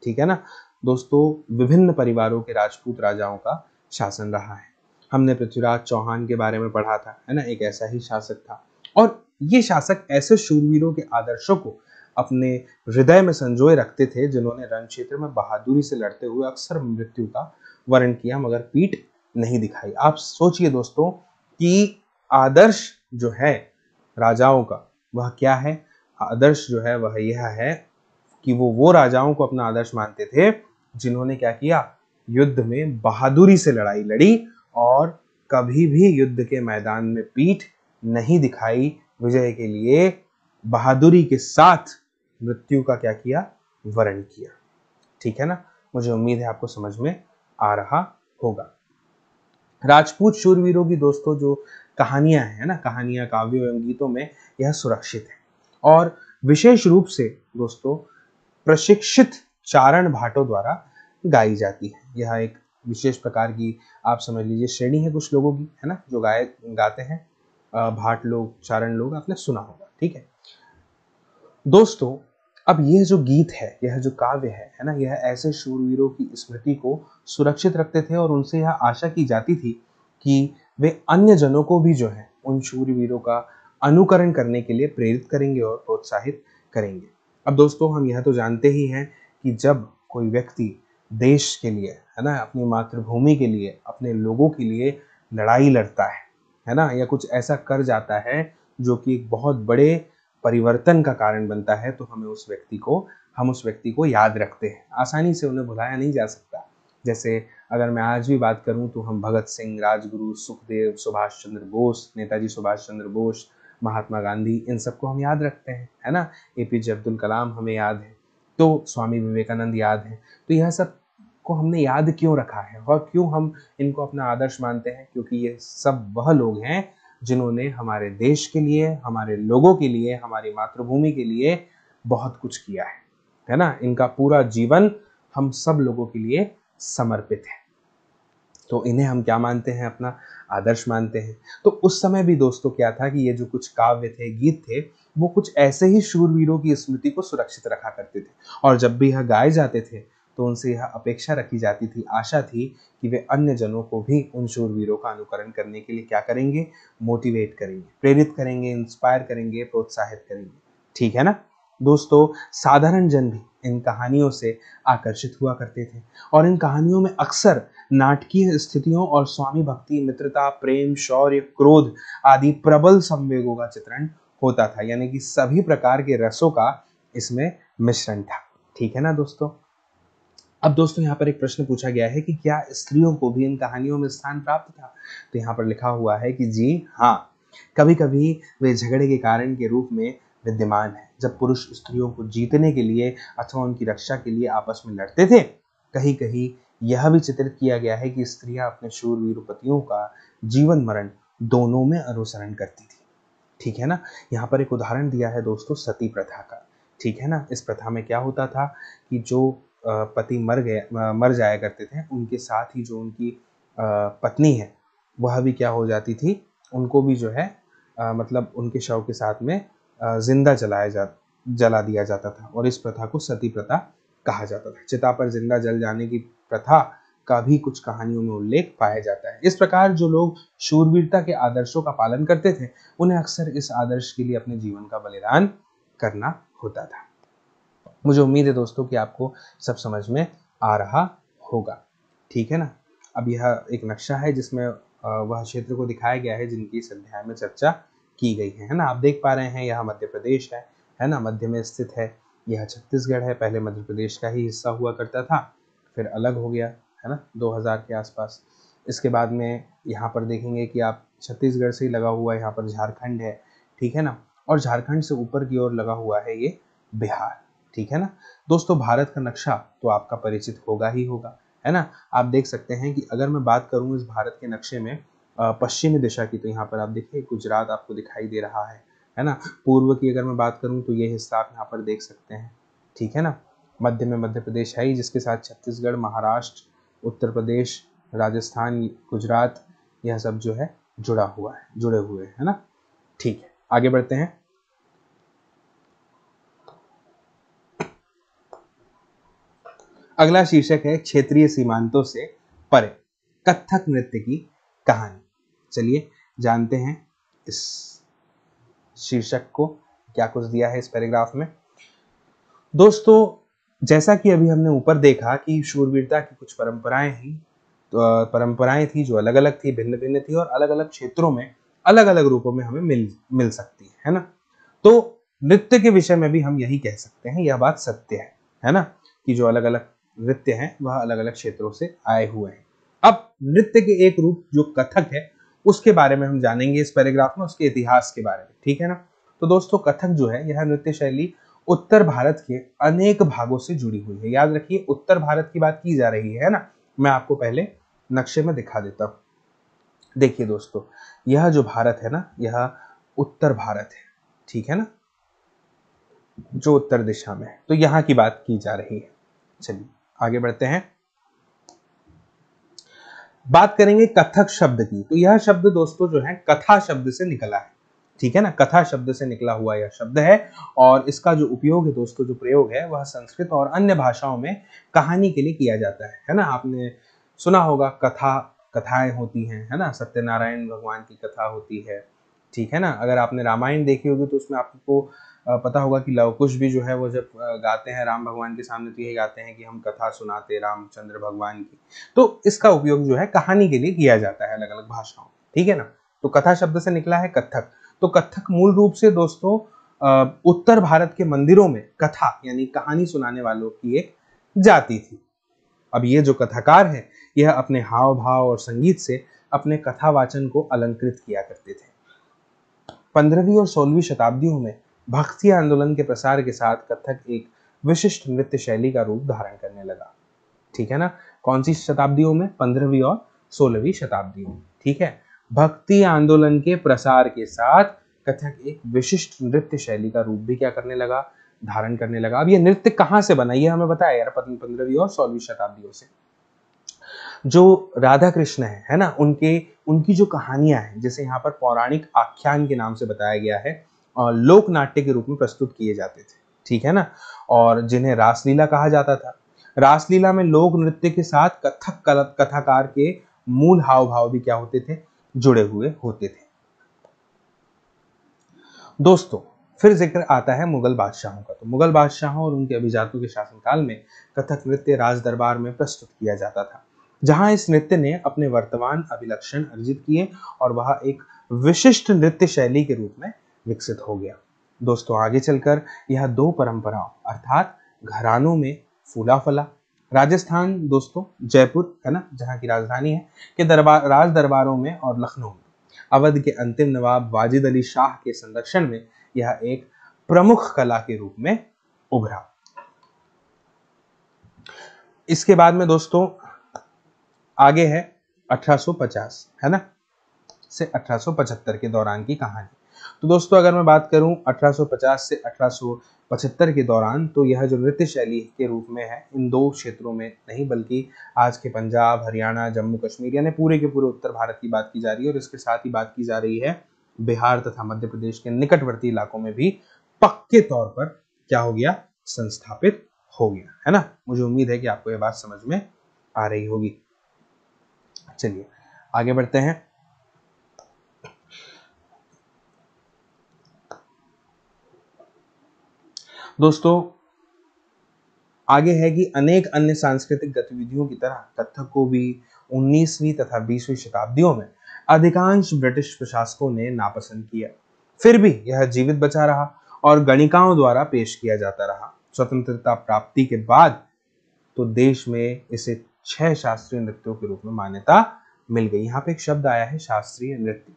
ठीक है ना दोस्तों, विभिन्न परिवारों के राजपूत राजाओं का शासन रहा है। हमने पृथ्वीराज चौहान के बारे में पढ़ा था, है ना। एक ऐसा ही शासक था, और ये शासक ऐसे शूरवीरों के आदर्शों को अपने हृदय में संजोए रखते थे, जिन्होंने रण क्षेत्र में बहादुरी से लड़ते हुए अक्सर मृत्यु का वर्ण किया, मगर पीठ नहीं दिखाई। आप सोचिए दोस्तों कि आदर्श जो है राजाओं का वह क्या है? आदर्श जो है वह यह है कि वो राजाओं को अपना आदर्श मानते थे जिन्होंने क्या किया? युद्ध में बहादुरी से लड़ाई लड़ी और कभी भी युद्ध के मैदान में पीठ नहीं दिखाई, विजय के लिए बहादुरी के साथ मृत्यु का क्या किया, वरण किया। ठीक है ना, मुझे उम्मीद है आपको समझ में आ रहा होगा। राजपूत शूरवीरों की दोस्तों जो कहानियां हैं ना, कहानियां काव्यों एवं गीतों में यह सुरक्षित है और विशेष रूप से दोस्तों प्रशिक्षित चारण भाटों द्वारा गाई जाती है। यह एक विशेष प्रकार की आप समझ लीजिए श्रेणी है कुछ लोगों की, है ना, जो गाते हैं। भाट लोग, चारण लोग, आपने सुना होगा। ठीक है दोस्तों, अब यह जो गीत है, यह जो काव्य है ना, यह ऐसे शूरवीरों की स्मृति को सुरक्षित रखते थे और उनसे यह आशा की जाती थी कि वे अन्य जनों को भी जो है उन शूरवीरों का अनुकरण करने के लिए प्रेरित करेंगे और प्रोत्साहित करेंगे। अब दोस्तों, हम यह तो जानते ही हैं कि जब कोई व्यक्ति देश के लिए, है ना, अपनी मातृभूमि के लिए, अपने लोगों के लिए लड़ाई लड़ता है ना, या कुछ ऐसा कर जाता है जो कि एक बहुत बड़े परिवर्तन का कारण बनता है, तो हम उस व्यक्ति को याद रखते हैं। आसानी से उन्हें भुलाया नहीं जा सकता। जैसे अगर मैं आज भी बात करूं तो हम भगत सिंह, राजगुरु, सुखदेव, सुभाष चंद्र बोस, नेताजी सुभाष चंद्र बोस, महात्मा गांधी, इन सबको हम याद रखते हैं, है ना। एपीजे अब्दुल कलाम हमें याद है, तो स्वामी विवेकानंद याद है। तो यह सब को हमने याद क्यों रखा है और क्यों हम इनको अपना आदर्श मानते हैं? क्योंकि ये सब वह लोग हैं जिन्होंने हमारे देश के लिए, हमारे लोगों के लिए, हमारी मातृभूमि के लिए बहुत कुछ किया है ना। इनका पूरा जीवन हम सब लोगों के लिए समर्पित है, तो इन्हें हम क्या मानते हैं? अपना आदर्श मानते हैं। तो उस समय भी दोस्तों क्या था कि ये जो कुछ काव्य थे, गीत थे, वो कुछ ऐसे ही शूरवीरों की स्मृति को सुरक्षित रखा करते थे और जब भी यह गाए जाते थे तो उनसे यह अपेक्षा रखी जाती थी, आशा थी कि वे अन्य जनों को भी उन शूरवीरों का अनुकरण करने के लिए क्या करेंगे? मोटिवेट करेंगे, प्रेरित करेंगे, इंस्पायर करेंगे, प्रोत्साहित करेंगे। ठीक है ना दोस्तों, साधारण जन भी इन कहानियों से आकर्षित हुआ करते थे और इन कहानियों में अक्सर नाटकीय स्थितियों और स्वामी भक्ति, मित्रता, प्रेम, शौर्य, क्रोध आदि प्रबल संवेगों का चित्रण होता था, यानी कि सभी प्रकार के रसों का इसमें मिश्रण था। ठीक है ना दोस्तों। अब दोस्तों यहाँ पर एक प्रश्न पूछा गया है कि क्या स्त्रियों को भी इन कहानियों में स्थान प्राप्त था? तो यहाँ पर लिखा हुआ है कि जी हाँ, कभी कभी वे झगड़े के कारण के रूप में विद्यमान है। जब पुरुष स्त्रियों को जीतने के लिए अथवा उनकी रक्षा के लिए आपस में लड़ते थे, कहीं कहीं यह भी चित्रित किया गया है कि स्त्रियां अपने शूरवीर पतियों का जीवन मरण दोनों में अनुसरण करती थी। ठीक है ना। यहाँ पर एक उदाहरण दिया है दोस्तों सती प्रथा का। ठीक है ना। इस प्रथा में क्या होता था कि जो पति मर जाया करते थे, उनके साथ ही जो उनकी पत्नी है वह भी क्या हो जाती थी, उनको भी जो है मतलब उनके शव के साथ में जिंदा जला दिया जाता था और इस प्रथा को सती प्रथा कहा जाता था। चिता पर जिंदा जल जाने की प्रथा का भी कुछ कहानियों में उल्लेख पाया जाता है। इस प्रकार जो लोग शूरवीरता के आदर्शों का पालन करते थे, उन्हें अक्सर इस आदर्श के लिए अपने जीवन का बलिदान करना होता था। मुझे उम्मीद है दोस्तों कि आपको सब समझ में आ रहा होगा। ठीक है ना। अब यह एक नक्शा है जिसमें वह क्षेत्र को दिखाया गया है जिनकी इस अध्याय में चर्चा की गई है ना। आप देख पा रहे हैं यह मध्य प्रदेश है ना, मध्य में स्थित है। यह छत्तीसगढ़ है, पहले मध्य प्रदेश का ही हिस्सा हुआ करता था, फिर अलग हो गया, है ना, 2000 के आसपास। इसके बाद में यहाँ पर देखेंगे कि आप छत्तीसगढ़ से ही लगा हुआ यहाँ पर झारखंड है। ठीक है ना। और झारखंड से ऊपर की ओर लगा हुआ है ये बिहार। ठीक है ना दोस्तों। भारत का नक्शा तो आपका परिचित होगा ही होगा, है ना। आप देख सकते हैं कि अगर मैं बात करूं इस भारत के नक्शे में पश्चिमी दिशा की, तो यहाँ पर आप देखिए गुजरात आपको दिखाई दे रहा है ना। पूर्व की अगर मैं बात करूं तो ये हिस्सा आप यहाँ पर देख सकते हैं। ठीक है ना। मध्य में मध्य प्रदेश है ही, जिसके साथ छत्तीसगढ़, महाराष्ट्र, उत्तर प्रदेश, राजस्थान, गुजरात, यह सब जो है जुड़े हुए है ना। ठीक है, आगे बढ़ते हैं। अगला शीर्षक है क्षेत्रीय सीमांतों से परे कथक नृत्य की कहानी। चलिए जानते हैं इस शीर्षक को, क्या कुछ दिया है इस पैराग्राफ में। दोस्तों, जैसा कि अभी हमने ऊपर देखा कि शूरवीरता की कुछ परंपराएं थी जो अलग अलग थी, भिन्न भिन्न थी और अलग अलग क्षेत्रों में अलग अलग रूपों में हमें मिल सकती है ना। तो नृत्य के विषय में भी हम यही कह सकते हैं, यह बात सत्य है ना, कि जो अलग अलग नृत्य हैं वह अलग अलग क्षेत्रों से आए हुए हैं। अब नृत्य के एक रूप जो कथक है उसके बारे में हम जानेंगे इस पैराग्राफ में, उसके इतिहास के बारे में, ठीक है ना। तो दोस्तों कथक जो है यह नृत्य शैली उत्तर भारत के अनेक भागों से जुड़ी हुई है। याद रखिए उत्तर भारत की बात की जा रही है ना। मैं आपको पहले नक्शे में दिखा देता हूं। देखिए दोस्तों यह जो भारत है ना यह उत्तर भारत है, ठीक है ना, जो उत्तर दिशा में है, तो यहाँ की बात की जा रही है। चलिए आगे बढ़ते हैं, बात करेंगे कथक शब्द की। तो यह शब्द दोस्तों जो है कथा शब्द से निकला है, ठीक है ना, कथा शब्द से निकला हुआ यह शब्द है। और इसका जो उपयोग है दोस्तों, जो प्रयोग है वह संस्कृत और अन्य भाषाओं में कहानी के लिए किया जाता है ना। आपने सुना होगा कथाएं होती हैं, है ना, सत्यनारायण भगवान की कथा होती है, ठीक है ना। अगर आपने रामायण देखी होगी तो उसमें आपको पता होगा कि लव कुश भी जो है वो जब गाते हैं राम भगवान के सामने तो यही गाते हैं कि हम कथा सुनाते रामचंद्र भगवान की। तो इसका उपयोग जो है कहानी के लिए किया जाता है अलग अलग भाषाओं, ठीक है ना। तो कथा शब्द से निकला है कथक। तो कथक मूल रूप से दोस्तों उत्तर भारत के मंदिरों में कथा यानी कहानी सुनाने वालों की एक जाति थी। अब ये जो कथाकार है यह अपने हाव भाव और संगीत से अपने कथावाचन को अलंकृत किया करते थे। 15वीं और 16वीं शताब्दियों में भक्ति आंदोलन के प्रसार के साथ कथक एक विशिष्ट नृत्य शैली का रूप धारण करने लगा, ठीक है ना। कौन सी शताब्दियों में? 15वीं और 16वीं शताब्दियों में, ठीक है। भक्ति आंदोलन के प्रसार के साथ कथक एक विशिष्ट नृत्य शैली का रूप भी क्या करने लगा? धारण करने लगा। अब ये नृत्य कहां से बना ये हमें बताया यार, 15वीं और 16वीं शताब्दियों से। जो राधा कृष्ण है ना, उनकी जो कहानियां हैं जैसे यहाँ पर पौराणिक आख्यान के नाम से बताया गया है और लोक नाट्य के रूप में प्रस्तुत किए जाते थे, ठीक है ना। और जिन्हें रासलीला कहा जाता था। रासलीला में लोक नृत्य के साथ कथक कथाकार के मूल हाव भाव भी क्या होते थे? जुड़े हुए होते थे। दोस्तों फिर जिक्र आता है मुगल बादशाहों का। तो मुगल बादशाहों और उनके अभिजातों के शासनकाल में कथक नृत्य राज दरबार में प्रस्तुत किया जाता था, जहां इस नृत्य ने अपने वर्तमान अभिलक्षण अर्जित किए और वह एक विशिष्ट नृत्य शैली के रूप में विकसित हो गया। दोस्तों आगे चलकर यह दो परंपराओं अर्थात घरानों में फूला फला। राजस्थान दोस्तों जयपुर है ना, जहाँ की राजधानी है, के राज दरबारों में और लखनऊ में अवध के अंतिम नवाब वाजिद अली शाह के संरक्षण में यह एक प्रमुख कला के रूप में उभरा। इसके बाद में दोस्तों आगे है 1850 है ना से 1875 के दौरान की कहानी। तो दोस्तों अगर मैं बात करूं 1850 से 1875 के दौरान, तो यह जो नृत्य शैली के रूप में है इन दो क्षेत्रों में नहीं बल्कि आज के पंजाब, हरियाणा, जम्मू कश्मीर यानी पूरे के पूरे उत्तर भारत की बात की जा रही है। और इसके साथ ही बात की जा रही है बिहार तथा मध्य प्रदेश के निकटवर्ती इलाकों में भी पक्के तौर पर क्या हो गया? संस्थापित हो गया, है ना। मुझे उम्मीद है कि आपको यह बात समझ में आ रही होगी। चलिए आगे बढ़ते हैं। दोस्तों आगे है कि अनेक अन्य सांस्कृतिक गतिविधियों की तरह कथक को भी 19वीं तथा 20वीं शताब्दियों में अधिकांश ब्रिटिश प्रशासकों ने नापसंद किया। फिर भी यह जीवित बचा रहा और गणिकाओं द्वारा पेश किया जाता रहा। स्वतंत्रता प्राप्ति के बाद तो देश में इसे 6 शास्त्रीय नृत्यों के रूप में मान्यता मिल गई। यहाँ पे एक शब्द आया है शास्त्रीय नृत्य,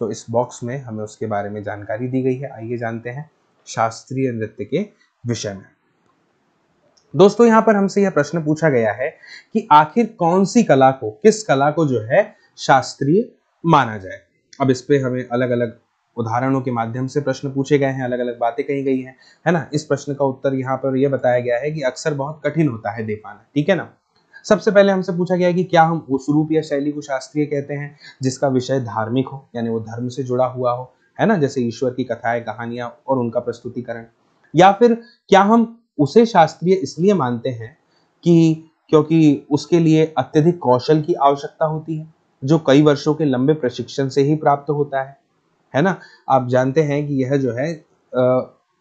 तो इस बॉक्स में हमें उसके बारे में जानकारी दी गई है। आइए जानते हैं शास्त्रीय नृत्य के विषय में। दोस्तों यहाँ पर हमसे यह प्रश्न पूछा गया है कि आखिर कौन सी कला को, किस कला को जो है शास्त्रीय माना जाए। अब इस पे हमें अलग अलग उदाहरणों के माध्यम से प्रश्न पूछे गए हैं, अलग अलग बातें कही गई हैं, है ना। इस प्रश्न का उत्तर यहाँ पर यह बताया गया है कि अक्सर बहुत कठिन होता है दे पाना, ठीक है ना। सबसे पहले हमसे पूछा गया कि क्या हम उस रूप या शैली को शास्त्रीय कहते हैं जिसका विषय धार्मिक हो, यानी वो धर्म से जुड़ा हुआ हो, है ना, जैसे ईश्वर की कथाएं, कहानियां और उनका प्रस्तुतिकरण। या फिर क्या हम उसे शास्त्रीय इसलिए मानते हैं कि क्योंकि उसके लिए अत्यधिक कौशल की आवश्यकता होती है जो कई वर्षों के लंबे प्रशिक्षण से ही प्राप्त होता है ना। आप जानते हैं कि यह जो है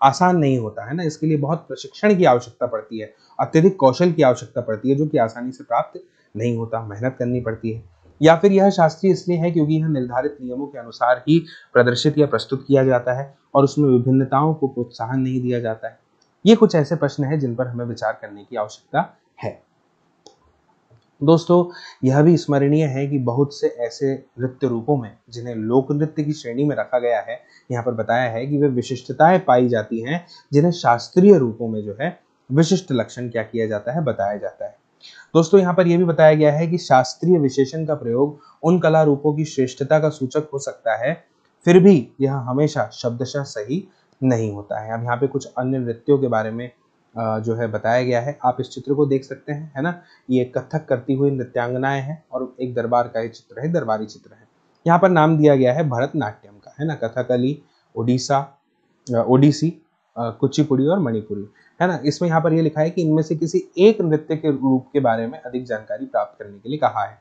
आसान नहीं होता है ना, इसके लिए बहुत प्रशिक्षण की आवश्यकता पड़ती है, अत्यधिक कौशल की आवश्यकता पड़ती है जो कि आसानी से प्राप्त नहीं होता, मेहनत करनी पड़ती है। या फिर यह शास्त्रीय इसलिए है क्योंकि यह निर्धारित नियमों के अनुसार ही प्रदर्शित या प्रस्तुत किया जाता है और उसमें विभिन्नताओं को प्रोत्साहन नहीं दिया जाता है। ये कुछ ऐसे प्रश्न हैं जिन पर हमें विचार करने की आवश्यकता है। दोस्तों यह भी स्मरणीय है कि बहुत से ऐसे नृत्य रूपों में जिन्हें लोक नृत्य की श्रेणी में रखा गया है, यहाँ पर बताया है कि वे विशिष्टताएं पाई जाती हैं जिन्हें शास्त्रीय रूपों में जो है विशिष्ट लक्षण क्या किया जाता है, बताया जाता है। दोस्तों यहाँ पर यह भी बताया गया है कि शास्त्रीय विशेषण का प्रयोग उन कला रूपों की श्रेष्ठता का सूचक हो सकता है, फिर भी यह हमेशा शब्दशः सही नहीं होता है। अब यहाँ पे कुछ अन्य नृत्यों के बारे में जो है बताया गया है, आप इस चित्र को देख सकते हैं, है ना। ये कथक करती हुई नृत्यांगनाएं हैं और एक दरबार का ही चित्र है, दरबारी चित्र है। यहाँ पर नाम दिया गया है भरतनाट्यम का, है ना। कथकली, ओडिशा, ओडिसी, कुचिपुड़ी और मणिपुरी, है ना। इसमें यहाँ पर ये लिखा है कि इनमें से किसी एक नृत्य के रूप के बारे में अधिक जानकारी प्राप्त करने के लिए कहा है।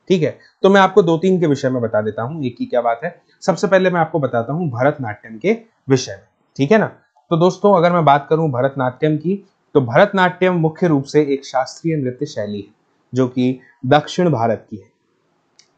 ठीक है, तो मैं आपको 2-3 के विषय में बता देता हूँ, एक की क्या बात है। सबसे पहले मैं आपको बताता हूँ भरतनाट्यम के विषय में, ठीक है ना। तो दोस्तों अगर मैं बात करूं भरतनाट्यम की, तो भरतनाट्यम मुख्य रूप से एक शास्त्रीय नृत्य शैली है जो कि दक्षिण भारत की है।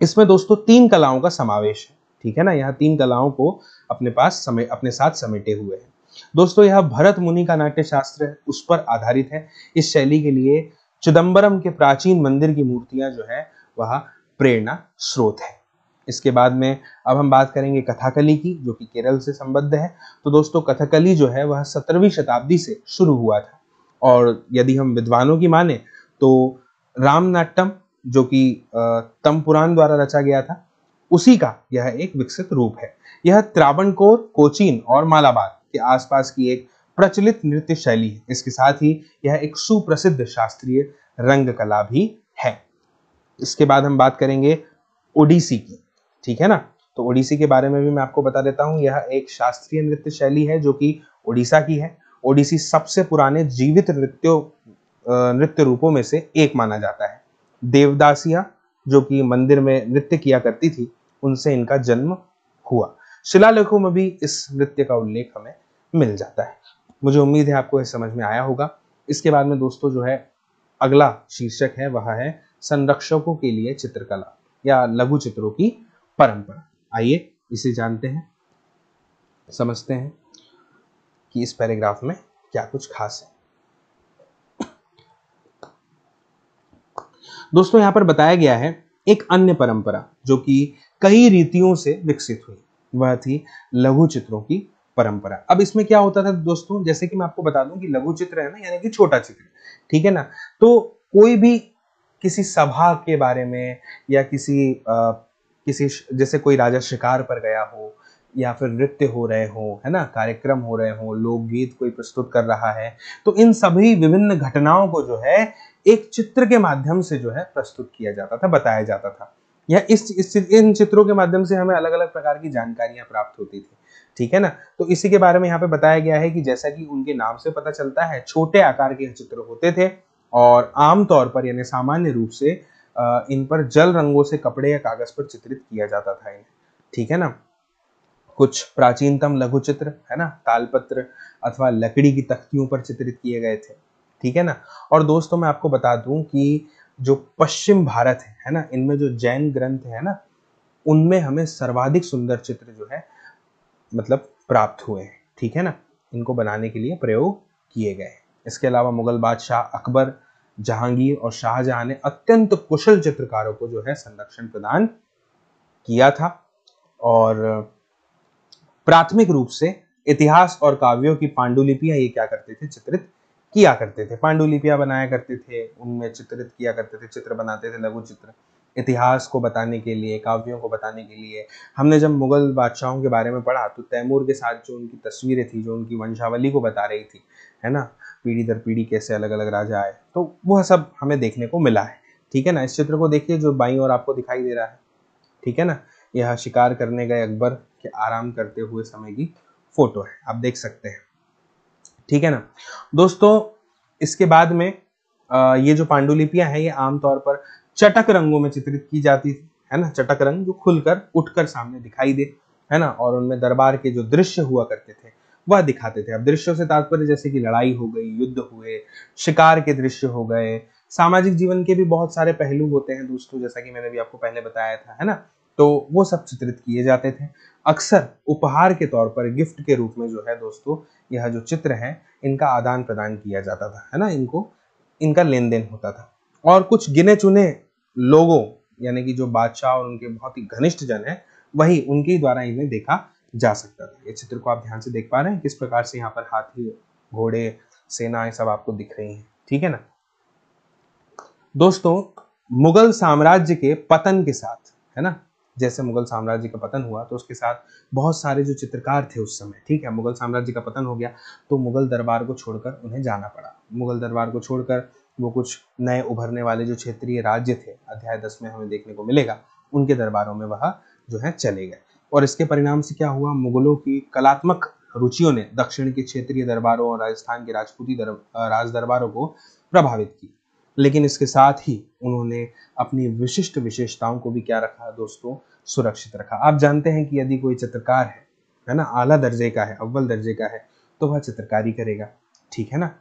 इसमें दोस्तों 3 कलाओं का समावेश है, ठीक है ना। यह 3 कलाओं को अपने साथ समेटे हुए है। दोस्तों यह भरत मुनि का नाट्य शास्त्र है, उस पर आधारित है। इस शैली के लिए चिदंबरम के प्राचीन मंदिर की मूर्तियां जो है वह प्रेरणा स्रोत है। इसके बाद में अब हम बात करेंगे कथकली की, जो कि केरल से संबद्ध है। तो दोस्तों कथकली जो है वह 17वीं शताब्दी से शुरू हुआ था, और यदि हम विद्वानों की माने तो रामनाट्यम जो कि तमपुराण द्वारा रचा गया था, उसी का यह एक विकसित रूप है। यह त्रावणकोर, कोचीन और मालाबार के आसपास की एक प्रचलित नृत्य शैली है। इसके साथ ही यह एक सुप्रसिद्ध शास्त्रीय रंग कला भी है। इसके बाद हम बात करेंगे ओडिसी की, ठीक है ना। तो ओडिसी के बारे में भी मैं आपको बता देता हूं। यह एक शास्त्रीय नृत्य शैली है जो कि ओडिशा की है। ओडिसी सबसे पुराने जीवित नृत्य रूपों में से एक माना जाता है। देवदासियां जो कि मंदिर में नृत्य किया करती थी, उनसे इनका जन्म हुआ। शिलालेखों में भी इस नृत्य का उल्लेख हमें मिल जाता है। मुझे उम्मीद है आपको यह समझ में आया होगा। इसके बाद में दोस्तों जो है अगला शीर्षक है वह है संरक्षकों के लिए चित्रकला या लघु चित्रों की परंपरा। आइए इसे जानते हैं, समझते हैं कि इस पैराग्राफ में क्या कुछ खास है। दोस्तों यहां पर बताया गया है एक अन्य परंपरा जो कि कई रीतियों से विकसित हुई, वह थी लघु चित्रों की परंपरा। अब इसमें क्या होता था दोस्तों, जैसे कि मैं आपको बता दूं कि लघु चित्र है ना, यानी कि छोटा चित्र, ठीक है ना। तो कोई भी किसी सभा के बारे में या किसी जैसे कोई राजा शिकार पर गया हो, या फिर नृत्य हो रहे हो, है ना, कार्यक्रम हो रहे हो, लोकगीत कोई प्रस्तुत कर रहा है, तो इन सभी विभिन्न घटनाओं को जो है एक चित्र के माध्यम से जो है प्रस्तुत किया जाता था, बताया जाता था। या इन चित्रों के माध्यम से हमें अलग अलग प्रकार की जानकारियां प्राप्त होती थी, ठीक है ना। तो इसी के बारे में यहाँ पे बताया गया है कि जैसा कि उनके नाम से पता चलता है, छोटे आकार के चित्र होते थे और आमतौर पर यानी सामान्य रूप से इन पर जल रंगों से कपड़े या कागज पर चित्रित किया जाता था इन्हें, ठीक है ना। कुछ प्राचीनतम लघु चित्र, है ना, तालपत्र अथवा लकड़ी की तख्तियों पर चित्रित किए गए थे, ठीक है ना। और दोस्तों मैं आपको बता दूं कि जो पश्चिम भारत है ना, इनमें जो जैन ग्रंथ है ना, उनमें हमें सर्वाधिक सुंदर चित्र जो है मतलब प्राप्त हुए हैं, ठीक है ना। इनको बनाने के लिए प्रयोग किए गए। इसके अलावा मुगल बादशाह अकबर, जहांगीर और शाहजहां ने अत्यंत कुशल चित्रकारों को जो है संरक्षण प्रदान किया था। और प्राथमिक रूप से इतिहास और काव्यों की पांडुलिपियां ये क्या करते थे, चित्रित किया करते थे। पांडुलिपियां बनाया करते थे, उनमें चित्रित किया करते थे, चित्र बनाते थे, लघु चित्र, इतिहास को बताने के लिए, काव्यों को बताने के लिए। हमने जब मुगल बादशाहों के बारे में पढ़ा तो तैमूर के साथ जो उनकी तस्वीरें थी, जो उनकी वंशावली को बता रही थी, है ना, पीढ़ी दर पीढ़ी कैसे अलग अलग राजा आए, तो वह सब हमें देखने को मिला है, ठीक है ना। इस चित्र को देखिए जो बाईं ओर आपको दिखाई दे रहा है, ठीक है ना, यह शिकार करने गए अकबर के आराम करते हुए समय की फोटो है, आप देख सकते हैं, ठीक है ना। दोस्तों इसके बाद में ये जो पांडुलिपियां हैं ये आमतौर पर चटक रंगों में चित्रित की जाती थी, है ना, चटक रंग जो खुलकर उठकर सामने दिखाई दे, है ना। और उनमें दरबार के जो दृश्य हुआ करते थे वह दिखाते थे। अब दृश्यों से तात्पर्य जैसे कि लड़ाई हो गई, युद्ध हुए, शिकार के दृश्य हो गए, सामाजिक जीवन के भी बहुत सारे पहलू होते हैं दोस्तों, जैसा कि मैंने भी आपको पहले बताया था, है ना। तो वो सब चित्रित किए जाते थे। अक्सर उपहार के तौर पर, गिफ्ट के रूप में जो है दोस्तों, यह जो चित्र है इनका आदान प्रदान किया जाता था, है ना, इनका लेन देन होता था। और कुछ गिने चुने लोगों यानी कि जो बादशाह और उनके बहुत ही घनिष्ठ जन है वही उनके द्वारा इन्हें देखा जा सकता था। ये चित्र को आप ध्यान से देख पा रहे हैं किस प्रकार से यहाँ पर हाथी, घोड़े, सेनाएं सब आपको दिख रही हैं, ठीक है ना। दोस्तों मुगल साम्राज्य के पतन के साथ, है ना, जैसे मुगल साम्राज्य का पतन हुआ तो उसके साथ बहुत सारे जो चित्रकार थे उस समय, ठीक है, मुगल साम्राज्य का पतन हो गया तो मुगल दरबार को छोड़कर उन्हें जाना पड़ा। मुगल दरबार को छोड़कर वो कुछ नए उभरने वाले जो क्षेत्रीय राज्य थे, अध्याय 10 में हमें देखने को मिलेगा, उनके दरबारों में वह जो है चले गए। और इसके परिणाम से क्या हुआ, मुगलों की कलात्मक रुचियों ने दक्षिण के क्षेत्रीय दरबारों और राजस्थान के राजपूती राज दरबारों को प्रभावित किया। लेकिन इसके साथ ही उन्होंने अपनी विशिष्ट विशेषताओं को भी क्या रखा दोस्तों, सुरक्षित रखा। आप जानते हैं कि यदि कोई चित्रकार है ना, आला दर्जे का है, अव्वल दर्जे का है, तो वह चित्रकारी करेगा, ठीक है ना।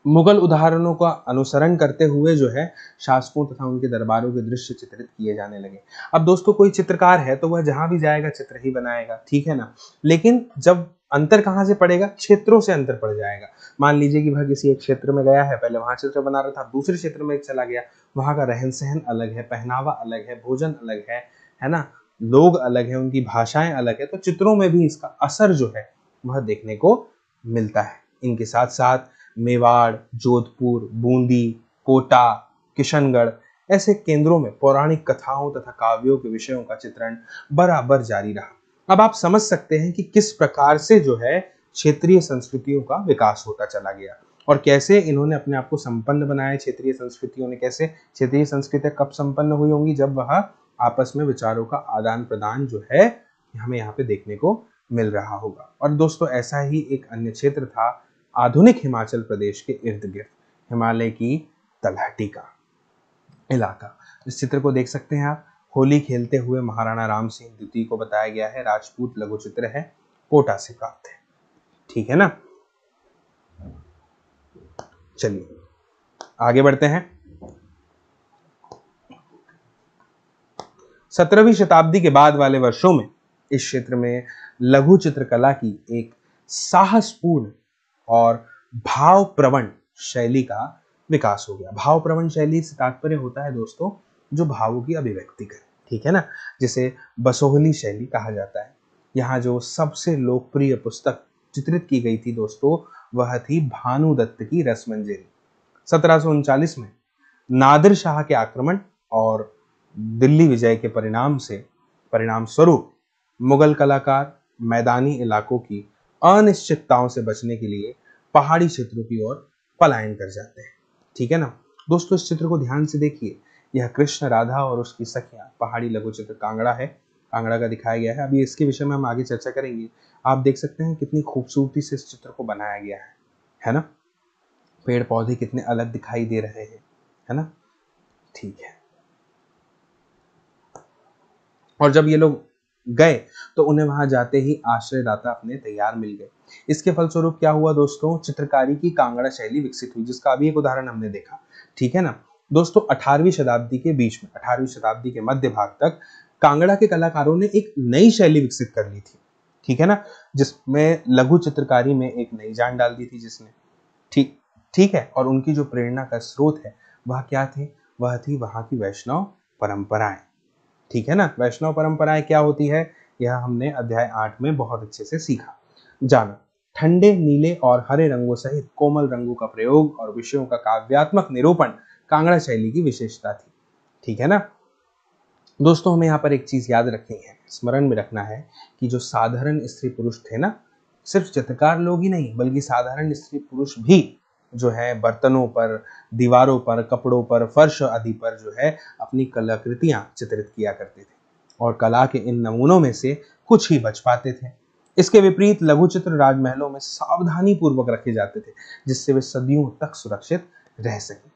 मुगल उदाहरणों का अनुसरण करते हुए जो है शासकों तथा उनके दरबारों के दृश्य चित्रित किए जाने लगे। अब दोस्तों कोई चित्रकार है तो वह जहां भी जाएगा चित्र ही बनाएगा, ठीक है ना। लेकिन जब अंतर कहां से पड़ेगा, क्षेत्रों से अंतर पड़ जाएगा। मान लीजिए कि वह किसी एक क्षेत्र में गया है, पहले वहां चित्र बना रहा था, दूसरे क्षेत्र में चला गया, वहां का रहन सहन अलग है, पहनावा अलग है, भोजन अलग है ना, लोग अलग है, उनकी भाषाएं अलग है, तो चित्रों में भी इसका असर जो है वह देखने को मिलता है। इनके साथ साथ मेवाड़, जोधपुर, बूंदी, कोटा, किशनगढ़ ऐसे केंद्रों में पौराणिक कथाओं तथा काव्यों के विषयों का चित्रण बराबर जारी रहा। अब आप समझ सकते हैं कि किस प्रकार से जो है क्षेत्रीय संस्कृतियों का विकास होता चला गया और कैसे इन्होंने अपने आप को संपन्न बनाया। क्षेत्रीय संस्कृतियों ने कैसे, क्षेत्रीय संस्कृतियां कब संपन्न हुई होंगी, जब वह आपस में विचारों का आदान प्रदान जो है हमें यहाँ पे देखने को मिल रहा होगा। और दोस्तों ऐसा ही एक अन्य क्षेत्र था आधुनिक हिमाचल प्रदेश के इर्द गिर्द, हिमालय की तलहटी का इलाका। इस चित्र को देख सकते हैं आप, होली खेलते हुए महाराणा राम सिंह द्वितीय को बताया गया है, राजपूत लघु चित्र है, कोटा से प्राप्त है, ठीक है ना। चलिए आगे बढ़ते हैं। 17वीं शताब्दी के बाद वाले वर्षों में इस क्षेत्र में लघु चित्रकला की एक साहसपूर्ण और भावप्रवण शैली का विकास हो गया। भावप्रवण शैली से तात्पर्य होता है दोस्तों जो भावों की अभिव्यक्ति करे, ठीक है ना, जिसे बसोहली शैली कहा जाता है। यहाँ जो सबसे लोकप्रिय पुस्तक चित्रित की गई थी दोस्तों वह थी भानुदत्त की रसमंजरी। 1739 में नादिर शाह के आक्रमण और दिल्ली विजय के परिणाम स्वरूप मुगल कलाकार मैदानी इलाकों की अनिश्चितताओं से बचने के लिए पहाड़ी क्षेत्रों की ओर पलायन कर जाते हैं, ठीक है ना। दोस्तों इस चित्र को ध्यान से देखिए, यह कृष्ण राधा और उसकी सखियां, पहाड़ी लघु चित्र कांगड़ा है, कांगड़ा का दिखाया गया है। अभी इसके विषय में हम आगे चर्चा करेंगे। आप देख सकते हैं कितनी खूबसूरती से इस चित्र को बनाया गया है ना। पेड़ पौधे कितने अलग दिखाई दे रहे हैं, है ना, ठीक है। और जब ये लोग गए तो उन्हें वहां जाते ही आश्रयदाता अपने तैयार मिल गए। इसके फलस्वरूप क्या हुआ दोस्तों, चित्रकारी की कांगड़ा शैली विकसित हुई, जिसका अभी एक उदाहरण हमने देखा, ठीक है ना। दोस्तों 18वीं शताब्दी के बीच में, 18वीं शताब्दी के मध्य भाग तक कांगड़ा के कलाकारों ने एक नई शैली विकसित कर ली थी, ठीक है ना, जिसमें लघु चित्रकारी में एक नई जान डाल दी थी जिसने, ठीक ठीक है। और उनकी जो प्रेरणा का स्रोत है वह क्या थे, वह थी वहां की वैष्णव परंपराएं, ठीक है ना। वैष्णव परंपराएं क्या होती है, यह हमने अध्याय 8 में बहुत अच्छे से सीखा जाना। ठंडे नीले और हरे रंगों सहित कोमल रंगों का प्रयोग और विषयों का काव्यात्मक निरूपण कांगड़ा शैली की विशेषता थी, ठीक है ना। दोस्तों हमें यहाँ पर एक चीज याद रखनी है, स्मरण में रखना है कि जो साधारण स्त्री पुरुष थे ना, सिर्फ चित्रकार लोग ही नहीं बल्कि साधारण स्त्री पुरुष भी जो है बर्तनों पर, दीवारों पर, कपड़ों पर, फर्श आदि पर जो है अपनी कलाकृतियां चित्रित किया करते थे और कला के इन नमूनों में से कुछ ही बच पाते थे। इसके विपरीत लघु चित्र राजमहलों में सावधानी पूर्वक रखे जाते थे जिससे वे सदियों तक सुरक्षित रह सके।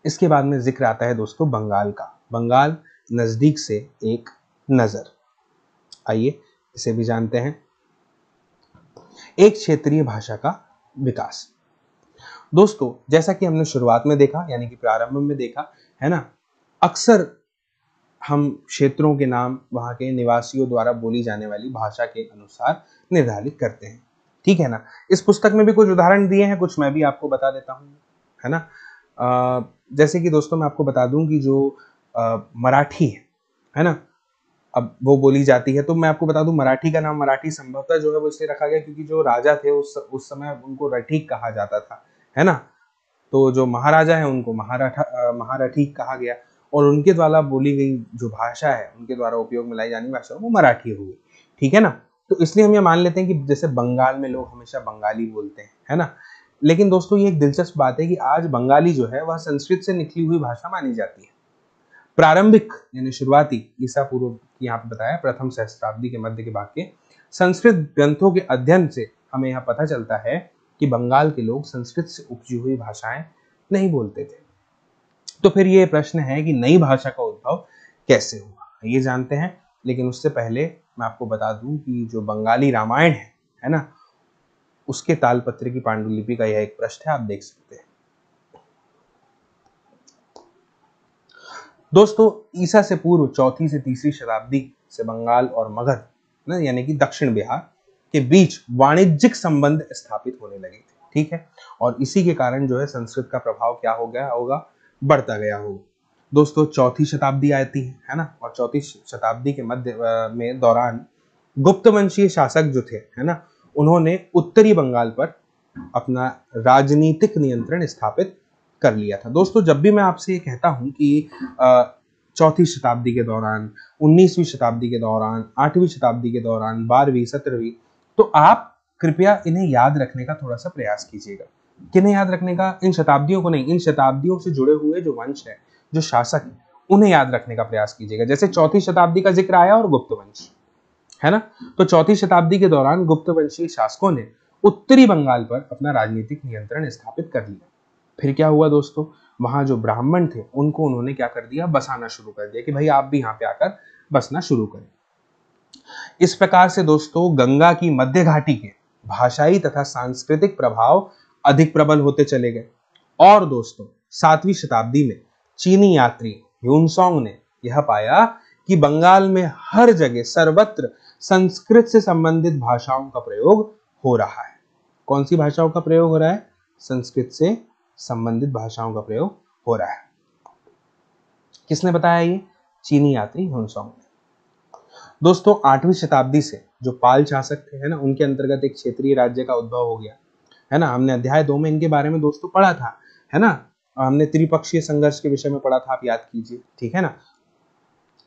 इसके बाद में जिक्र आता है दोस्तों बंगाल का। बंगाल नजदीक से एक नजर, आइए इसे भी जानते हैं। एक क्षेत्रीय भाषा का विकास। दोस्तों जैसा कि हमने शुरुआत में देखा यानी कि प्रारंभ में देखा है ना, अक्सर हम क्षेत्रों के नाम वहां के निवासियों द्वारा बोली जाने वाली भाषा के अनुसार निर्धारित करते हैं, ठीक है ना। इस पुस्तक में भी कुछ उदाहरण दिए हैं, कुछ मैं भी आपको बता देता हूं, है ना। जैसे कि दोस्तों मैं आपको बता दूं कि जो मराठी है ना, अब वो बोली जाती है, तो मैं आपको बता दूं मराठी का नाम मराठी संभवतः जो है वो इसलिए रखा गया क्योंकि जो राजा थे उस समय उनको रठीक कहा जाता था, है ना। तो जो महाराजा है उनको महारठी कहा गया, और उनके द्वारा बोली गई जो भाषा है, उनके द्वारा उपयोग में लाई जाने भाषा वो मराठी हो गई, ठीक है ना। तो इसलिए हम ये मान लेते हैं कि जैसे बंगाल में लोग हमेशा बंगाली बोलते हैं, है ना। लेकिन दोस्तों ये एक दिलचस्प बात है कि आज बंगाली जो है वह संस्कृत से निकली हुई भाषा मानी जाती है। प्रारंभिक यानी शुरुआती ईसा पूर्व की यहाँ पे बताया प्रथम सहस्त्राब्दी के मध्य के भाग के संस्कृत ग्रंथों के अध्ययन से हमें यह पता चलता है कि बंगाल के लोग संस्कृत से उपजी हुई भाषाएं नहीं बोलते थे। तो फिर ये प्रश्न है कि नई भाषा का उद्भव कैसे हुआ, ये जानते हैं। लेकिन उससे पहले मैं आपको बता दूं कि जो बंगाली रामायण है ना, उसके तालपत्र की पांडुलिपि का यह एक पृष्ठ है, आप देख सकते हैं। दोस्तों ईसा से पूर्व चौथी से तीसरी शताब्दी से बंगाल और मगध यानी कि दक्षिण बिहार के बीच वाणिज्यिक संबंध स्थापित होने लगे थे, ठीक है। और इसी के कारण जो है संस्कृत का प्रभाव क्या हो गया होगा, बढ़ता गया होगा। दोस्तों चौथी शताब्दी आती है ना, और चौथी शताब्दी के मध्य में दौरान गुप्त वंशीय शासक जो थे, है ना, उन्होंने उत्तरी बंगाल पर अपना राजनीतिक नियंत्रण स्थापित कर लिया था। दोस्तों जब भी मैं आपसे ये कहता हूं कि चौथी शताब्दी के दौरान, 19वीं शताब्दी के दौरान, 8वीं शताब्दी के दौरान, 12वीं, 17वीं, तो आप कृपया इन्हें याद रखने का थोड़ा सा प्रयास कीजिएगा। किन्हें याद रखने का? इन शताब्दियों को नहीं, इन शताब्दियों से जुड़े हुए जो वंश है, जो शासक है, उन्हें याद रखने का प्रयास कीजिएगा। जैसे चौथी शताब्दी का जिक्र आया और गुप्त वंश, है ना, तो चौथी शताब्दी के दौरान गुप्त वंशीय शासकों ने उत्तरी बंगाल पर अपना राजनीतिक नियंत्रण स्थापित कर लिया। फिर क्या हुआ दोस्तों, वहां जो ब्राह्मण थे उनको उन्होंने क्या कर दिया, बसाना शुरू कर दिया कि भाई आप भी यहाँ पे आकर बसना शुरू करें। इस प्रकार से दोस्तों गंगा की मध्य घाटी के भाषाई तथा सांस्कृतिक प्रभाव अधिक प्रबल होते चले गए। और दोस्तों 7वीं शताब्दी में चीनी यात्री ह्यूनसोंग ने यह पाया कि बंगाल में हर जगह सर्वत्र संस्कृत से संबंधित भाषाओं का प्रयोग हो रहा है। कौन सी भाषाओं का प्रयोग हो रहा है? संस्कृत से संबंधित भाषाओं का प्रयोग हो रहा है। किसने बताया ये? चीनी यात्री ह्यूनसोंग ने। दोस्तों 8वीं शताब्दी से जो पाल शासक थे, है ना, उनके अंतर्गत एक क्षेत्रीय राज्य का उद्भव हो गया, है ना। हमने अध्याय 2 में इनके बारे में दोस्तों पढ़ा था, है ना। हमने त्रिपक्षीय संघर्ष के विषय में पढ़ा था, आप याद कीजिए, ठीक है ना।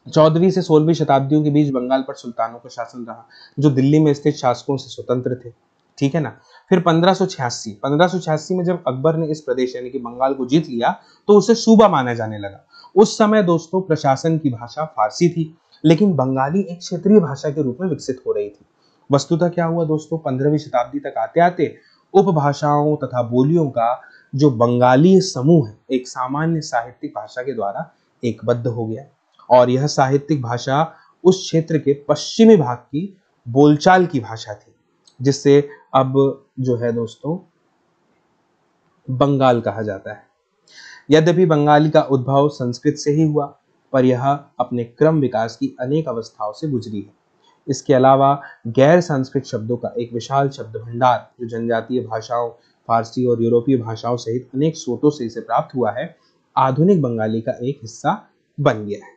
14वीं से 16वीं शताब्दियों के बीच बंगाल पर सुल्तानों का शासन रहा, जो दिल्ली में स्थित शासकों से स्वतंत्र थे, ठीक है ना। फिर 1586 में जब अकबर ने इस प्रदेश यानी कि बंगाल को जीत लिया तो उसे सूबा माना जाने लगा। उस समय दोस्तों प्रशासन की भाषा फारसी थी, लेकिन बंगाली एक क्षेत्रीय भाषा के रूप में विकसित हो रही थी। वस्तुतः क्या हुआ दोस्तों, 15वीं शताब्दी तक आते आते उपभाषाओं तथा बोलियों का जो बंगाली समूह है एक सामान्य साहित्यिक भाषा के द्वारा एकबद्ध हो गया, और यह साहित्यिक भाषा उस क्षेत्र के पश्चिमी भाग की बोलचाल की भाषा थी, जिससे अब जो है दोस्तों बंगाल कहा जाता है। यद्यपि बंगाली का उद्भव संस्कृत से ही हुआ, पर यह अपने क्रम विकास की अनेक अवस्थाओं से गुजरी है। इसके अलावा गैर संस्कृत शब्दों का एक विशाल शब्द भंडार जो जनजातीय भाषाओं, फारसी और यूरोपीय भाषाओं सहित अनेक स्रोतों से इसे प्राप्त हुआ है, आधुनिक बंगाली का एक हिस्सा बन गया है।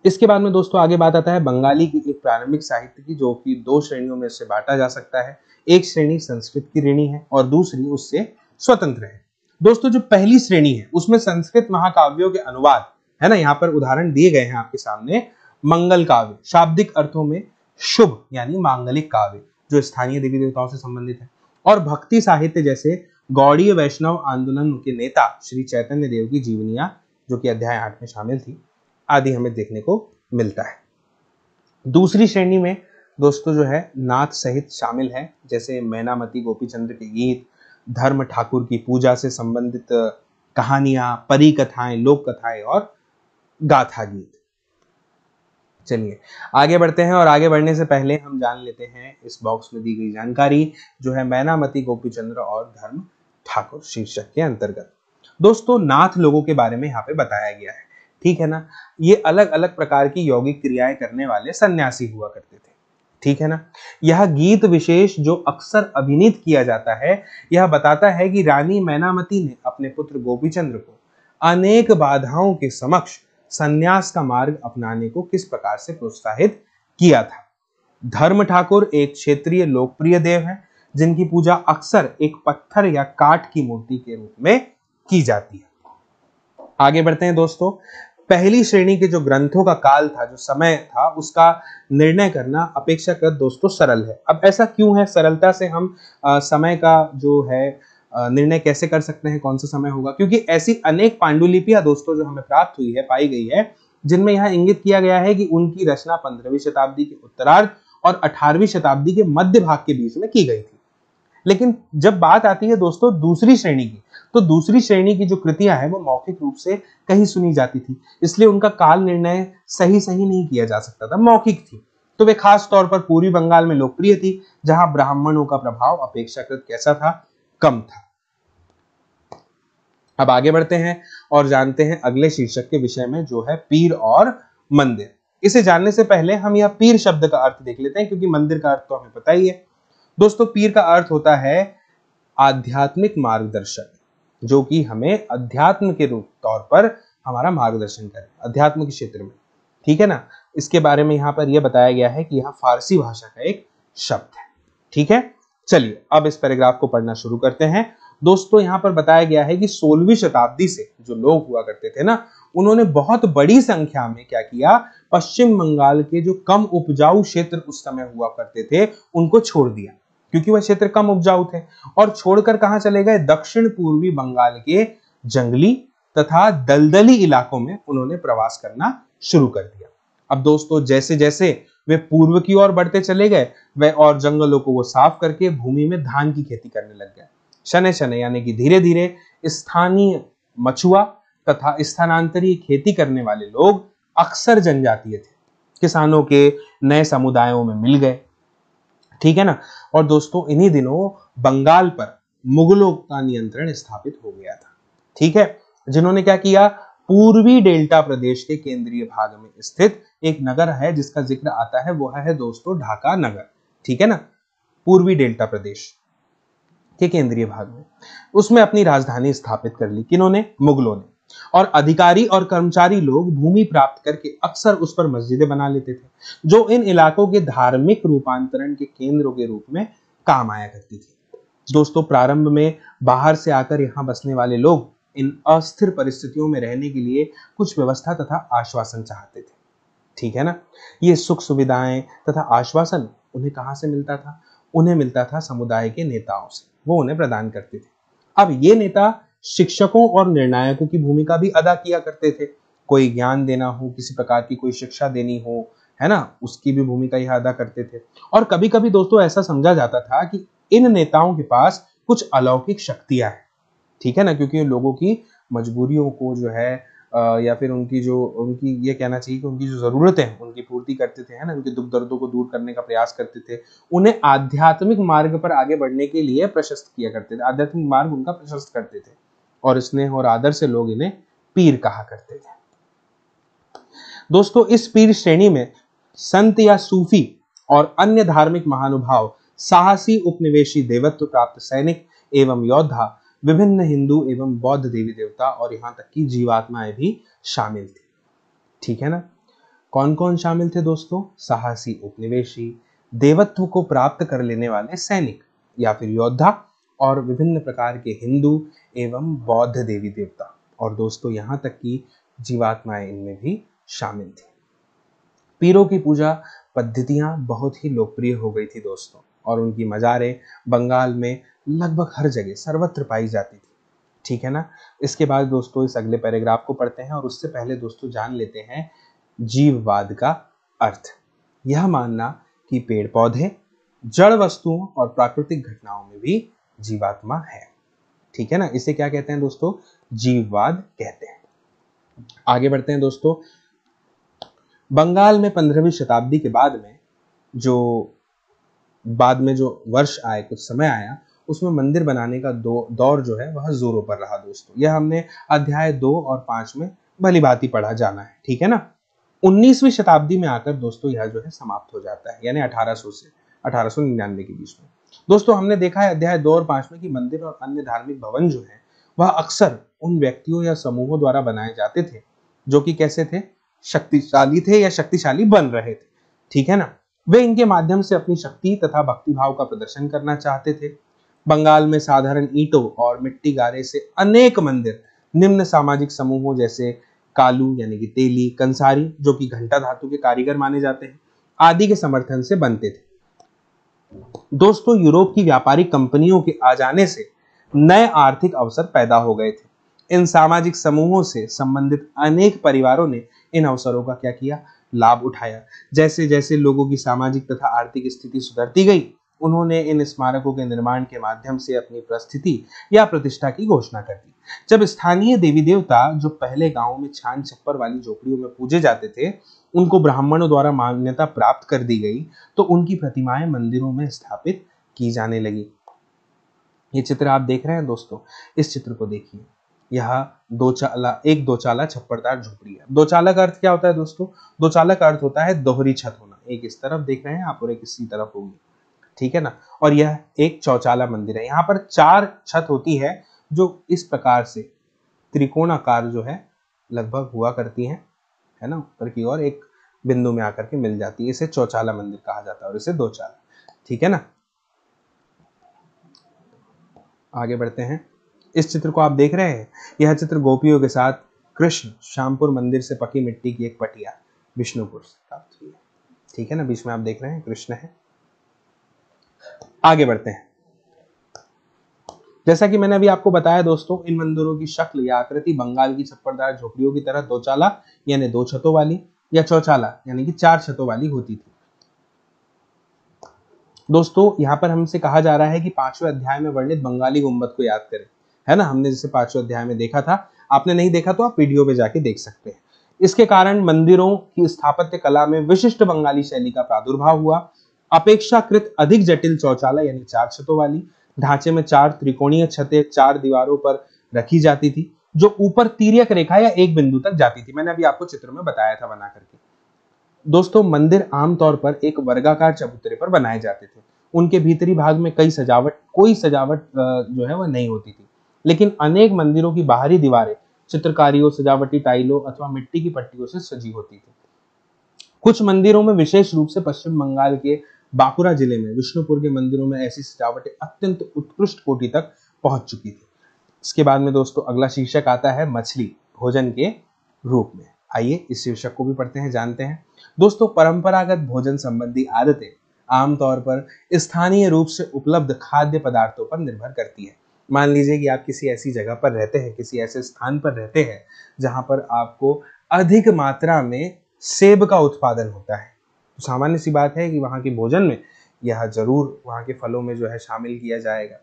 इसके बाद में दोस्तों आगे बात आता है बंगाली की एक प्रारंभिक साहित्य की, जो कि 2 श्रेणियों में से बांटा जा सकता है। एक श्रेणी संस्कृत की ऋणी है और दूसरी उससे स्वतंत्र है। दोस्तों जो पहली श्रेणी है उसमें संस्कृत महाकाव्यों के अनुवाद, है ना, यहाँ पर उदाहरण दिए गए हैं आपके सामने। मंगल काव्य शाब्दिक अर्थों में शुभ यानी मांगलिक काव्य जो स्थानीय देवी देवताओं से संबंधित है, और भक्ति साहित्य जैसे गौड़ीय वैष्णव आंदोलन के नेता श्री चैतन्य देव की जीवनियां, जो कि अध्याय 8 में शामिल थी, आदि हमें देखने को मिलता है। दूसरी श्रेणी में दोस्तों जो है नाथ सहित शामिल है, जैसे मैनामती गोपीचंद्र के गीत, धर्म ठाकुर की पूजा से संबंधित कहानियां, परी कथाएं, लोक कथाएं और गाथा गीत। चलिए आगे बढ़ते हैं, और आगे बढ़ने से पहले हम जान लेते हैं इस बॉक्स में दी गई जानकारी जो है मैनामती गोपीचंद्र और धर्म ठाकुर शीर्षक के अंतर्गत। दोस्तों नाथ लोगों के बारे में यहाँ पे बताया गया है, ठीक है ना। ये अलग अलग प्रकार की यौगिक क्रियाएं करने वाले सन्यासी हुआ करते थे, ठीक है ना। यह गीत विशेष जो अक्सर अभिनीत किया जाता है, यह बताता है कि रानी मैनामती ने अपने पुत्र गोपीचंद्र को अनेक बाधाओं के समक्ष संन्यास का मार्ग अपनाने को किस प्रकार से प्रोत्साहित किया था। धर्म ठाकुर एक क्षेत्रीय लोकप्रिय देव हैं, जिनकी पूजा अक्सर एक पत्थर या काठ की मूर्ति के रूप में की जाती है। आगे बढ़ते हैं दोस्तों। पहली श्रेणी के जो ग्रंथों का काल था, जो समय था, उसका निर्णय करना अपेक्षाकृत दोस्तों सरल है। अब ऐसा क्यों है? सरलता से हम समय का जो है निर्णय कैसे कर सकते हैं, कौन सा समय होगा? क्योंकि ऐसी अनेक पांडुलिपियां दोस्तों जो हमें प्राप्त हुई है, पाई गई है, जिनमें यह इंगित किया गया है कि उनकी रचना 15वीं शताब्दी के उत्तरार्ध और 18वीं शताब्दी के मध्य भाग के बीच में की गई थी। लेकिन जब बात आती है दोस्तों दूसरी श्रेणी की, तो दूसरी श्रेणी की जो कृतियां हैं वो मौखिक रूप से कहीं सुनी जाती थी, इसलिए उनका काल निर्णय सही नहीं किया जा सकता था, मौखिक थी। तो वे खास तौर पर पूर्वी बंगाल में लोकप्रिय थी, जहां ब्राह्मणों का प्रभाव अपेक्षाकृत कैसा था? कम था। अब आगे बढ़ते हैं और जानते हैं अगले शीर्षक के विषय में, जो है पीर और मंदिर। इसे जानने से पहले हम यह पीर शब्द का अर्थ देख लेते हैं, क्योंकि मंदिर का अर्थ तो हमें पता ही है। दोस्तों पीर का अर्थ होता है आध्यात्मिक मार्गदर्शक, जो कि हमें अध्यात्म के रूप तौर पर हमारा मार्गदर्शन करे अध्यात्म के क्षेत्र में, ठीक है ना। इसके बारे में यहाँ पर यह बताया गया है कि यह फारसी भाषा का एक शब्द है, ठीक है। चलिए अब इस पैराग्राफ को पढ़ना शुरू करते हैं। दोस्तों यहाँ पर बताया गया है कि 16वीं शताब्दी से जो लोग हुआ करते थे ना, उन्होंने बहुत बड़ी संख्या में क्या किया? पश्चिम बंगाल के जो कम उपजाऊ क्षेत्र उस समय हुआ करते थे, उनको छोड़ दिया, क्योंकि वह क्षेत्र कम उपजाऊ थे, और छोड़कर कहां चले गए? दक्षिण पूर्वी बंगाल के जंगली तथा दलदली इलाकों में उन्होंने प्रवास करना शुरू कर दिया। अब दोस्तों जैसे जैसे वे पूर्व की ओर बढ़ते चले गए, वे और जंगलों को वो साफ करके भूमि में धान की खेती करने लग गए। शनै शनै यानी कि धीरे धीरे स्थानीय मछुआ तथा स्थानांतरीय खेती करने वाले लोग अक्सर जनजातीय थे, किसानों के नए समुदायों में मिल गए, ठीक है ना। और दोस्तों इन्हीं दिनों बंगाल पर मुगलों का नियंत्रण स्थापित हो गया था, ठीक है, जिन्होंने क्या किया? पूर्वी डेल्टा प्रदेश के केंद्रीय भाग में स्थित एक नगर है जिसका जिक्र आता है, वो है दोस्तों ढाका नगर, ठीक है ना। पूर्वी डेल्टा प्रदेश के केंद्रीय भाग में उसमें अपनी राजधानी स्थापित कर ली, किन्होंने? मुगलों ने। और अधिकारी और कर्मचारी लोग भूमि प्राप्त करके अक्सर उस पर मस्जिदें बना लेते थे, जो इन इलाकों के धार्मिक रूपांतरण के केंद्रों के रूप में काम आया करती थी। दोस्तों प्रारंभ में बाहर से आकर यहाँ बसने वाले लोग इन अस्थिर परिस्थितियों में रहने के लिए कुछ व्यवस्था तथा आश्वासन चाहते थे, ठीक है ना। ये सुख सुविधाएं तथा आश्वासन उन्हें कहां से मिलता था? उन्हें मिलता था समुदाय के नेताओं से, वो उन्हें प्रदान करते थे। अब ये नेता शिक्षकों और निर्णायकों की भूमिका भी अदा किया करते थे। कोई ज्ञान देना हो, किसी प्रकार की कोई शिक्षा देनी हो, है ना, उसकी भी भूमिका यह अदा करते थे। और कभी कभी दोस्तों ऐसा समझा जाता था कि इन नेताओं के पास कुछ अलौकिक शक्तियां हैं, ठीक है ना, क्योंकि लोगों की मजबूरियों को जो है या फिर उनकी ये कहना चाहिए कि उनकी जो जरूरतें हैं उनकी पूर्ति करते थे, है ना, उनके दुख दर्दों को दूर करने का प्रयास करते थे, उन्हें आध्यात्मिक मार्ग पर आगे बढ़ने के लिए प्रशस्त किया करते थे, आध्यात्मिक मार्ग उनका प्रशस्त करते थे, और स्नेह और आदर से लोग इन्हें पीर कहा करते थे। दोस्तों इस पीर श्रेणी में संत या सूफी और अन्य धार्मिक महानुभाव, साहसी उपनिवेशी देवत्व प्राप्त सैनिक एवं योद्धा, विभिन्न हिंदू एवं बौद्ध देवी देवता और यहां तक कि जीवात्माएं भी शामिल थी, ठीक है ना। कौन कौन शामिल थे दोस्तों? साहसी उपनिवेशी, देवत्व को प्राप्त कर लेने वाले सैनिक या फिर योद्धा, और विभिन्न प्रकार के हिंदू एवं बौद्ध देवी देवता, और दोस्तों यहां तक कि जीवात्माएं इनमें भी शामिल थी। पीरों की पूजा पद्धतियां बहुत ही लोकप्रिय हो गई थी दोस्तों, और उनकी मजारें बंगाल में लगभग हर जगह सर्वत्र पाई जाती थी, ठीक है ना। इसके बाद दोस्तों इस अगले पैराग्राफ को पढ़ते हैं, और उससे पहले दोस्तों जान लेते हैं जीववाद का अर्थ। यह मानना कि पेड़ पौधे, जड़ वस्तुओं और प्राकृतिक घटनाओं में भी जीवात्मा है, ठीक है ना। इसे क्या कहते हैं दोस्तों? जीववाद कहते हैं। आगे बढ़ते हैं दोस्तों। बंगाल में 15वीं शताब्दी के बाद में जो वर्ष आए, कुछ समय आया, उसमें मंदिर बनाने का दौर जो है वह जोरों पर रहा दोस्तों। यह हमने अध्याय 2 और 5 में भली भांति पढ़ा जाना है, ठीक है ना। 19वीं शताब्दी में आकर दोस्तों यह जो है समाप्त हो जाता है, यानी 1800 से 1899 के बीच में। दोस्तों हमने देखा है अध्याय 2 और 5 में कि मंदिर और अन्य धार्मिक भवन जो है वह अक्सर उन व्यक्तियों या समूहों द्वारा बनाए जाते थे जो कि कैसे थे, शक्तिशाली थे या शक्तिशाली बन रहे थे, ठीक है ना। वे इनके माध्यम से अपनी शक्ति तथा भक्तिभाव का प्रदर्शन करना चाहते थे। बंगाल में साधारण ईंटों और मिट्टी गारे से अनेक मंदिर निम्न सामाजिक समूहों जैसे कालू यानी कि तेली, कंसारी जो कि घंटा धातु के कारीगर माने जाते हैं, आदि के समर्थन से बनते थे। दोस्तों यूरोप की व्यापारिक कंपनियों के आ जाने से नए आर्थिक अवसर पैदा हो गए थे। इन सामाजिक समूहों से संबंधित अनेक परिवारों ने इन अवसरों का क्या किया, लाभ उठाया। जैसे जैसे लोगों की सामाजिक तथा आर्थिक स्थिति सुधरती गई, उन्होंने इन स्मारकों के निर्माण के माध्यम से अपनी प्रस्थिति या प्रतिष्ठा की घोषणा कर दी। जब स्थानीय देवी देवता जो पहले गांवों में छान छप्पर वाली झोपड़ियों में पूजे जाते थे, उनको ब्राह्मणों द्वारा मान्यता प्राप्त कर दी गई, तो उनकी प्रतिमाएं मंदिरों में स्थापित की जाने लगी। ये चित्र आप देख रहे हैं दोस्तों, इस चित्र को देखिए। यह एक दो चाला छप्परदार झोपड़ी है। दो चाला का अर्थ क्या होता है दोस्तों? दो चाला का अर्थ होता है दोहरी छत होना। एक इस तरफ देख रहे हैं आप और एक इसी तरफ होगी, ठीक है ना। और यह एक चौचाला मंदिर है। यहाँ पर 4 छत होती है जो इस प्रकार से त्रिकोणाकार जो है लगभग हुआ करती हैं, है ना, ऊपर की ओर एक बिंदु में आकर के मिल जाती है। इसे चौचाला मंदिर कहा जाता है और इसे दो चाला, ठीक है ना। आगे बढ़ते हैं। इस चित्र को आप देख रहे हैं, यह चित्र गोपियों के साथ कृष्ण श्यामपुर मंदिर से पकी मिट्टी की एक पटिया विष्णुपुर से प्राप्त हुई है, ठीक है ना। बीच में आप देख रहे हैं कृष्ण है। आगे बढ़ते हैं। जैसा कि मैंने अभी आपको बताया दोस्तों, इन मंदिरों की शक्ल या आकृति बंगाल की छप्परदार झोपड़ियों की तरह दो चाला यानी 2 छतों वाली या चौचाला यानी कि 4 छतों वाली होती थी। दोस्तों यहाँ पर हमसे कहा जा रहा है कि 5वें अध्याय में वर्णित बंगाली गुंबद को याद करें, है ना। हमने जैसे 5वें अध्याय में देखा था, आपने नहीं देखा तो आप वीडियो पे जाके देख सकते हैं। इसके कारण मंदिरों की स्थापत्य कला में विशिष्ट बंगाली शैली का प्रादुर्भाव हुआ। अपेक्षाकृत अधिक जटिल चौचाला यानी 4 छतों वाली ढांचे में 4 त्रिकोणीय छतें 4 दीवारों पर रखी जाती थी, जो ऊपर तिर्यक रेखा या एक बिंदु तक जाती थी। मैंने अभी आपको चित्र में बताया था बना करके। दोस्तों मंदिर आमतौर पर एक वर्गाकार चबूतरे पर बनाए जाते थे। उनके भीतरी भाग में कोई सजावट जो है वह नहीं होती थी। लेकिन अनेक मंदिरों की बाहरी दीवारें चित्रकारियों, सजावटी टाइलों अथवा मिट्टी की पट्टियों से सजी होती थी। कुछ मंदिरों में, विशेष रूप से पश्चिम बंगाल के बांकुरा जिले में विष्णुपुर के मंदिरों में ऐसी सजावटें अत्यंत उत्कृष्ट कोटि तक पहुंच चुकी थी। इसके बाद में दोस्तों अगला शीर्षक आता है मछली भोजन के रूप में। आइए इस शीर्षक को भी पढ़ते हैं, जानते हैं। दोस्तों परंपरागत भोजन संबंधी आदतें आमतौर पर स्थानीय रूप से उपलब्ध खाद्य पदार्थों पर निर्भर करती है। मान लीजिए कि आप किसी ऐसी जगह पर रहते हैं, किसी ऐसे स्थान पर रहते हैं जहां पर आपको अधिक मात्रा में सेब का उत्पादन होता है, तो सामान्य सी बात है कि वहां के भोजन में यह जरूर वहां के फलों में जो है शामिल किया जाएगा,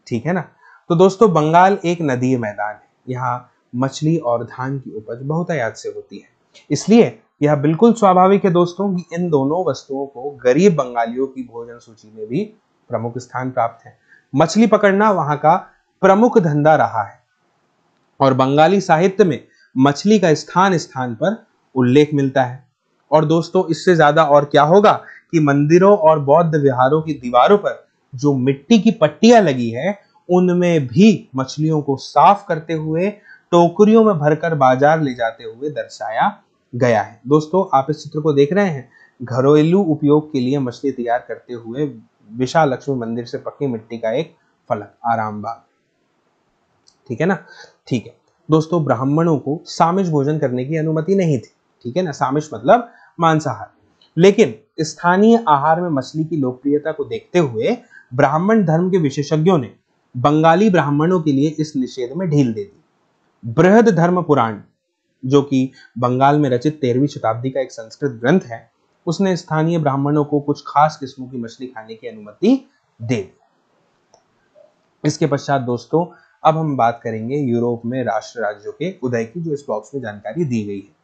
ठीक है ना। तो दोस्तों बंगाल एक नदीय मैदान है। यहाँ मछली और धान की उपज बहुतायत से होती है, इसलिए यह बिल्कुल स्वाभाविक है दोस्तों कि इन दोनों वस्तुओं को गरीब बंगालियों की भोजन सूची में भी प्रमुख स्थान प्राप्त है। मछली पकड़ना वहां का प्रमुख धंधा रहा है और बंगाली साहित्य में मछली का स्थान स्थान पर उल्लेख मिलता है। और दोस्तों इससे ज्यादा और क्या होगा कि मंदिरों और बौद्ध विहारों की दीवारों पर जो मिट्टी की पट्टियां लगी है, उनमें भी मछलियों को साफ करते हुए टोकरियों में भरकर बाजार ले जाते हुए दर्शाया गया है। दोस्तों आप इस चित्र को देख रहे हैं, घरेलू उपयोग के लिए मछली तैयार करते हुए विशाल लक्ष्मी मंदिर से पक्की मिट्टी का एक फलक आराम बाग, ठीक है ना। ठीक है दोस्तों, ब्राह्मणों को सामिष भोजन करने की अनुमति नहीं थी, ठीक है ना। सामिष मतलब मांसाहार। लेकिन स्थानीय आहार में मछली की लोकप्रियता को देखते हुए ब्राह्मण धर्म के विशेषज्ञों ने बंगाली ब्राह्मणों के लिए इस निषेध में ढील दे दी। बृहद धर्म पुराण, जो कि बंगाल में रचित 13वीं शताब्दी का एक संस्कृत ग्रंथ है, उसने स्थानीय ब्राह्मणों को कुछ खास किस्मों की मछली खाने की अनुमति दे दी। इसके पश्चात दोस्तों अब हम बात करेंगे यूरोप में राष्ट्र राज्यों के उदय की, जो इस बॉक्स में जानकारी दी गई है।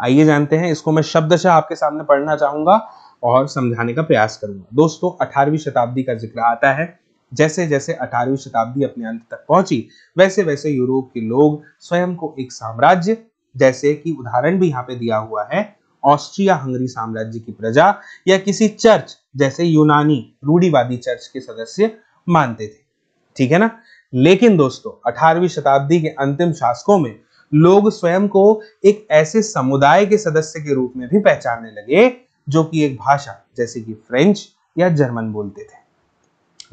आइए जानते हैं। इसको मैं शब्दशः आपके सामने पढ़ना चाहूंगा और समझाने का प्रयास करूंगा। दोस्तों 18वीं शताब्दी का जिक्र आता है। जैसे जैसे 18वीं शताब्दी अपने अंत तक पहुंची, वैसे वैसे यूरोप के लोग स्वयं को एक साम्राज्य, जैसे कि उदाहरण भी यहाँ पे दिया हुआ है, ऑस्ट्रिया हंगरी साम्राज्य की प्रजा या किसी चर्च जैसे यूनानी रूढ़िवादी चर्च के सदस्य मानते थे। ठीक है ना। लेकिन दोस्तों 18वीं शताब्दी के अंतिम शासकों में लोग स्वयं को एक ऐसे समुदाय के सदस्य के रूप में भी पहचानने लगे जो कि एक भाषा जैसे कि फ्रेंच या जर्मन बोलते थे।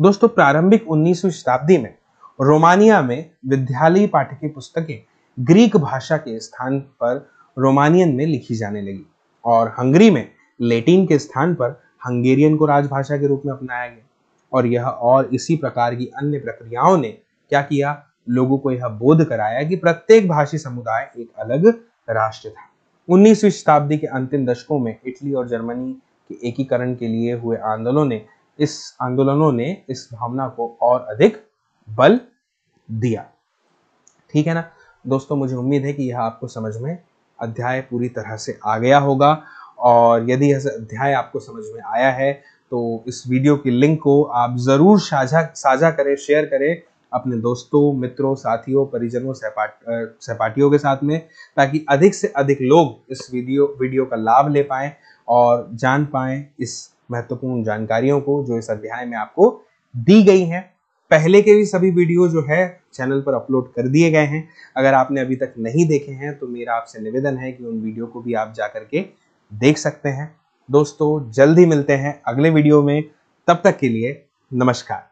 दोस्तों प्रारंभिक 19वीं शताब्दी में रोमानिया में विद्यालयी पाठ्य पुस्तकें ग्रीक भाषा के स्थान पर रोमानियन में लिखी जाने लगी और हंगरी में लैटिन के स्थान पर हंगेरियन को राजभाषा के रूप में अपनाया गया। और यह और इसी प्रकार की अन्य प्रक्रियाओं ने क्या किया, लोगों को यह बोध कराया कि प्रत्येक भाषी समुदाय एक अलग राष्ट्र था। 19वीं शताब्दी के अंतिम दशकों में इटली और जर्मनी के एकीकरण के लिए हुए आंदोलनों ने इस भावना को और अधिक बल दिया। ठीक है ना दोस्तों, मुझे उम्मीद है कि यह आपको समझ में अध्याय पूरी तरह से आ गया होगा। और यदि यह अध्याय आपको समझ में आया है तो इस वीडियो की लिंक को आप जरूर साझा करें, शेयर करें अपने दोस्तों, मित्रों, साथियों, परिजनों, सहपाठियों के साथ में, ताकि अधिक से अधिक लोग इस वीडियो का लाभ ले पाएं और जान पाएं इस महत्वपूर्ण जानकारियों को जो इस अध्याय में आपको दी गई हैं। पहले के भी सभी वीडियो जो है चैनल पर अपलोड कर दिए गए हैं। अगर आपने अभी तक नहीं देखे हैं तो मेरा आपसे निवेदन है कि उन वीडियो को भी आप जा करके देख सकते हैं। दोस्तों जल्द ही मिलते हैं अगले वीडियो में, तब तक के लिए नमस्कार।